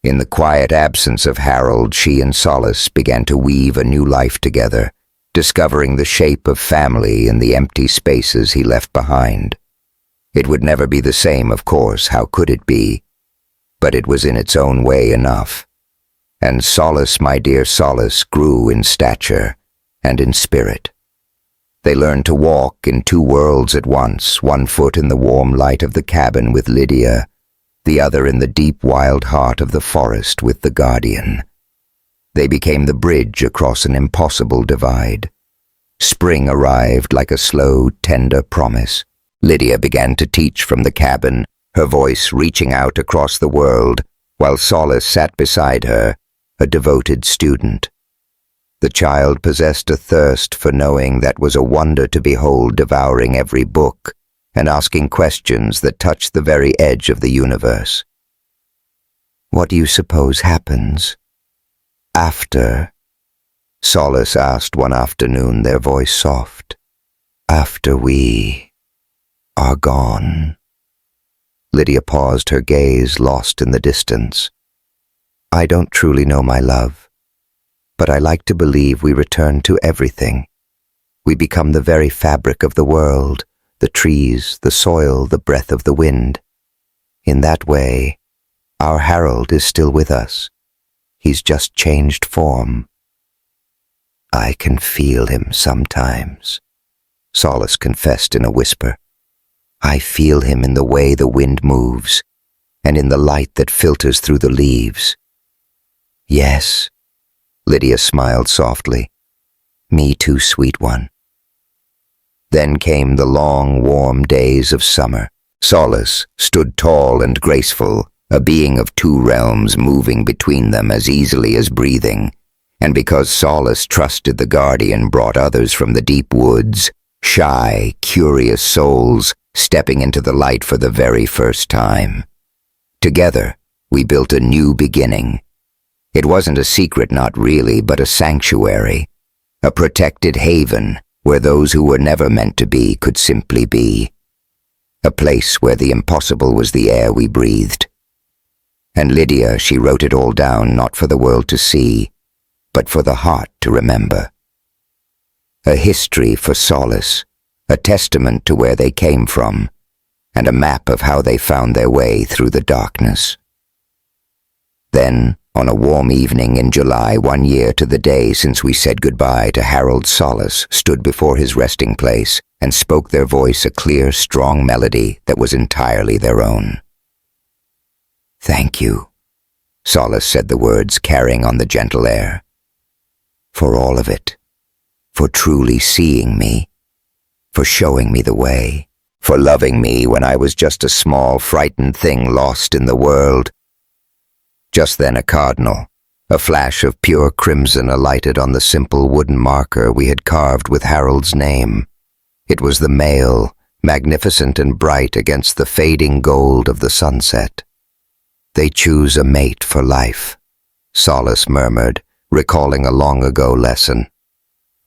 In the quiet absence of Harold, she and Solace began to weave a new life together, discovering the shape of family in the empty spaces he left behind. It would never be the same, of course, how could it be? But it was in its own way enough. And Solace, my dear Solace, grew in stature and in spirit. They learned to walk in two worlds at once, one foot in the warm light of the cabin with Lydia, the other in the deep wild heart of the forest with the guardian. They became the bridge across an impossible divide. Spring arrived like a slow, tender promise. Lydia began to teach from the cabin, her voice reaching out across the world, while Solace sat beside her, a devoted student. The child possessed a thirst for knowing that was a wonder to behold, devouring every book and asking questions that touched the very edge of the universe. "What do you suppose happens after?" Solace asked one afternoon, their voice soft. "After we are gone?" Lydia paused, her gaze lost in the distance. "I don't truly know, my love, but I like to believe we return to everything. We become the very fabric of the world, the trees, the soil, the breath of the wind. In that way, our Harold is still with us. He's just changed form." "I can feel him sometimes," Solace confessed in a whisper. "I feel him in the way the wind moves, and in the light that filters through the leaves." "Yes," Lydia smiled softly. "Me too, sweet one." Then came the long, warm days of summer. Solace stood tall and graceful, a being of two realms moving between them as easily as breathing. And because Solace trusted the guardian, brought others from the deep woods, shy, curious souls, stepping into the light for the very first time. Together, we built a new beginning. It wasn't a secret, not really, but a sanctuary, a protected haven, where those who were never meant to be could simply be. A place where the impossible was the air we breathed. And Lydia, she wrote it all down, not for the world to see, but for the heart to remember. A history for Solace, a testament to where they came from, and a map of how they found their way through the darkness. Then, on a warm evening in July, 1 year to the day since we said goodbye to Harold, Solace stood before his resting place and spoke their voice, a clear, strong melody that was entirely their own. "Thank you," Solace said the words, carrying on the gentle air. "For all of it, for truly seeing me, for showing me the way, for loving me when I was just a small, frightened thing lost in the world. Just then a cardinal, a flash of pure crimson, alighted on the simple wooden marker we had carved with Harold's name. It was the male, magnificent and bright against the fading gold of the sunset. "They choose a mate for life," Solace murmured, recalling a long-ago lesson.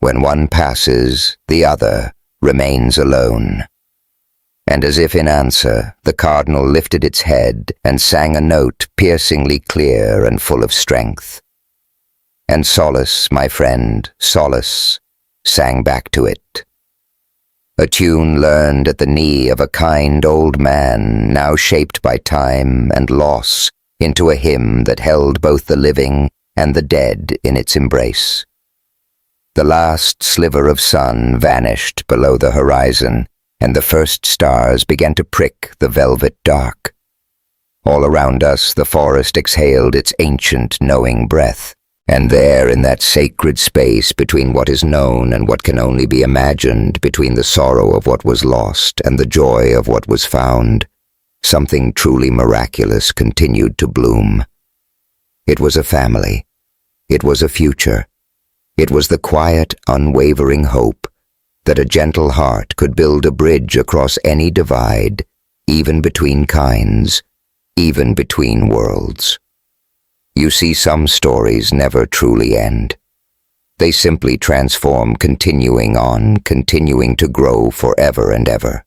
"When one passes, the other remains alone." And as if in answer, the cardinal lifted its head and sang a note piercingly clear and full of strength. And Solace, my friend, Solace, sang back to it. A tune learned at the knee of a kind old man, now shaped by time and loss into a hymn that held both the living and the dead in its embrace. The last sliver of sun vanished below the horizon, and the first stars began to prick the velvet dark. All around us the forest exhaled its ancient knowing breath, and there in that sacred space between what is known and what can only be imagined, between the sorrow of what was lost and the joy of what was found, something truly miraculous continued to bloom. It was a family. It was a future. It was the quiet, unwavering hope that a gentle heart could build a bridge across any divide, even between kinds, even between worlds. You see, some stories never truly end. They simply transform, continuing on, continuing to grow forever and ever.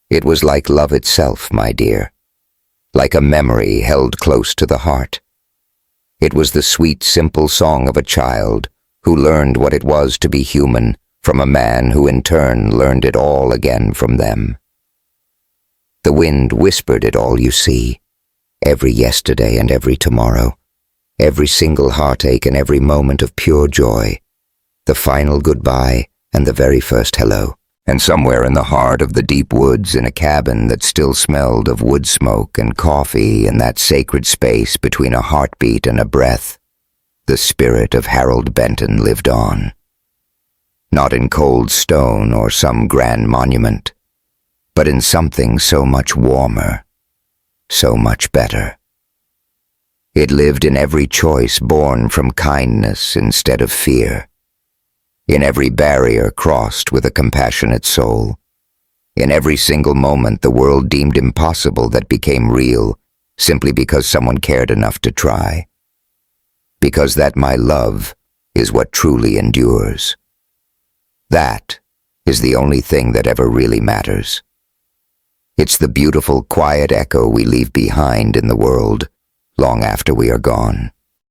It was like love itself, my dear, like a memory held close to the heart. It was the sweet, simple song of a child who learned what it was to be human from a man who in turn learned it all again from them. The wind whispered it all, you see, every yesterday and every tomorrow, every single heartache and every moment of pure joy, the final goodbye and the very first hello. And somewhere in the heart of the deep woods, in a cabin that still smelled of wood smoke and coffee, in that sacred space between a heartbeat and a breath, the spirit of Harold Benton lived on. Not in cold stone or some grand monument, but in something so much warmer, so much better. It lived in every choice born from kindness instead of fear, in every barrier crossed with a compassionate soul, in every single moment the world deemed impossible that became real simply because someone cared enough to try. Because that, my love, is what truly endures. That is the only thing that ever really matters. It's the beautiful, quiet echo we leave behind in the world long after we are gone.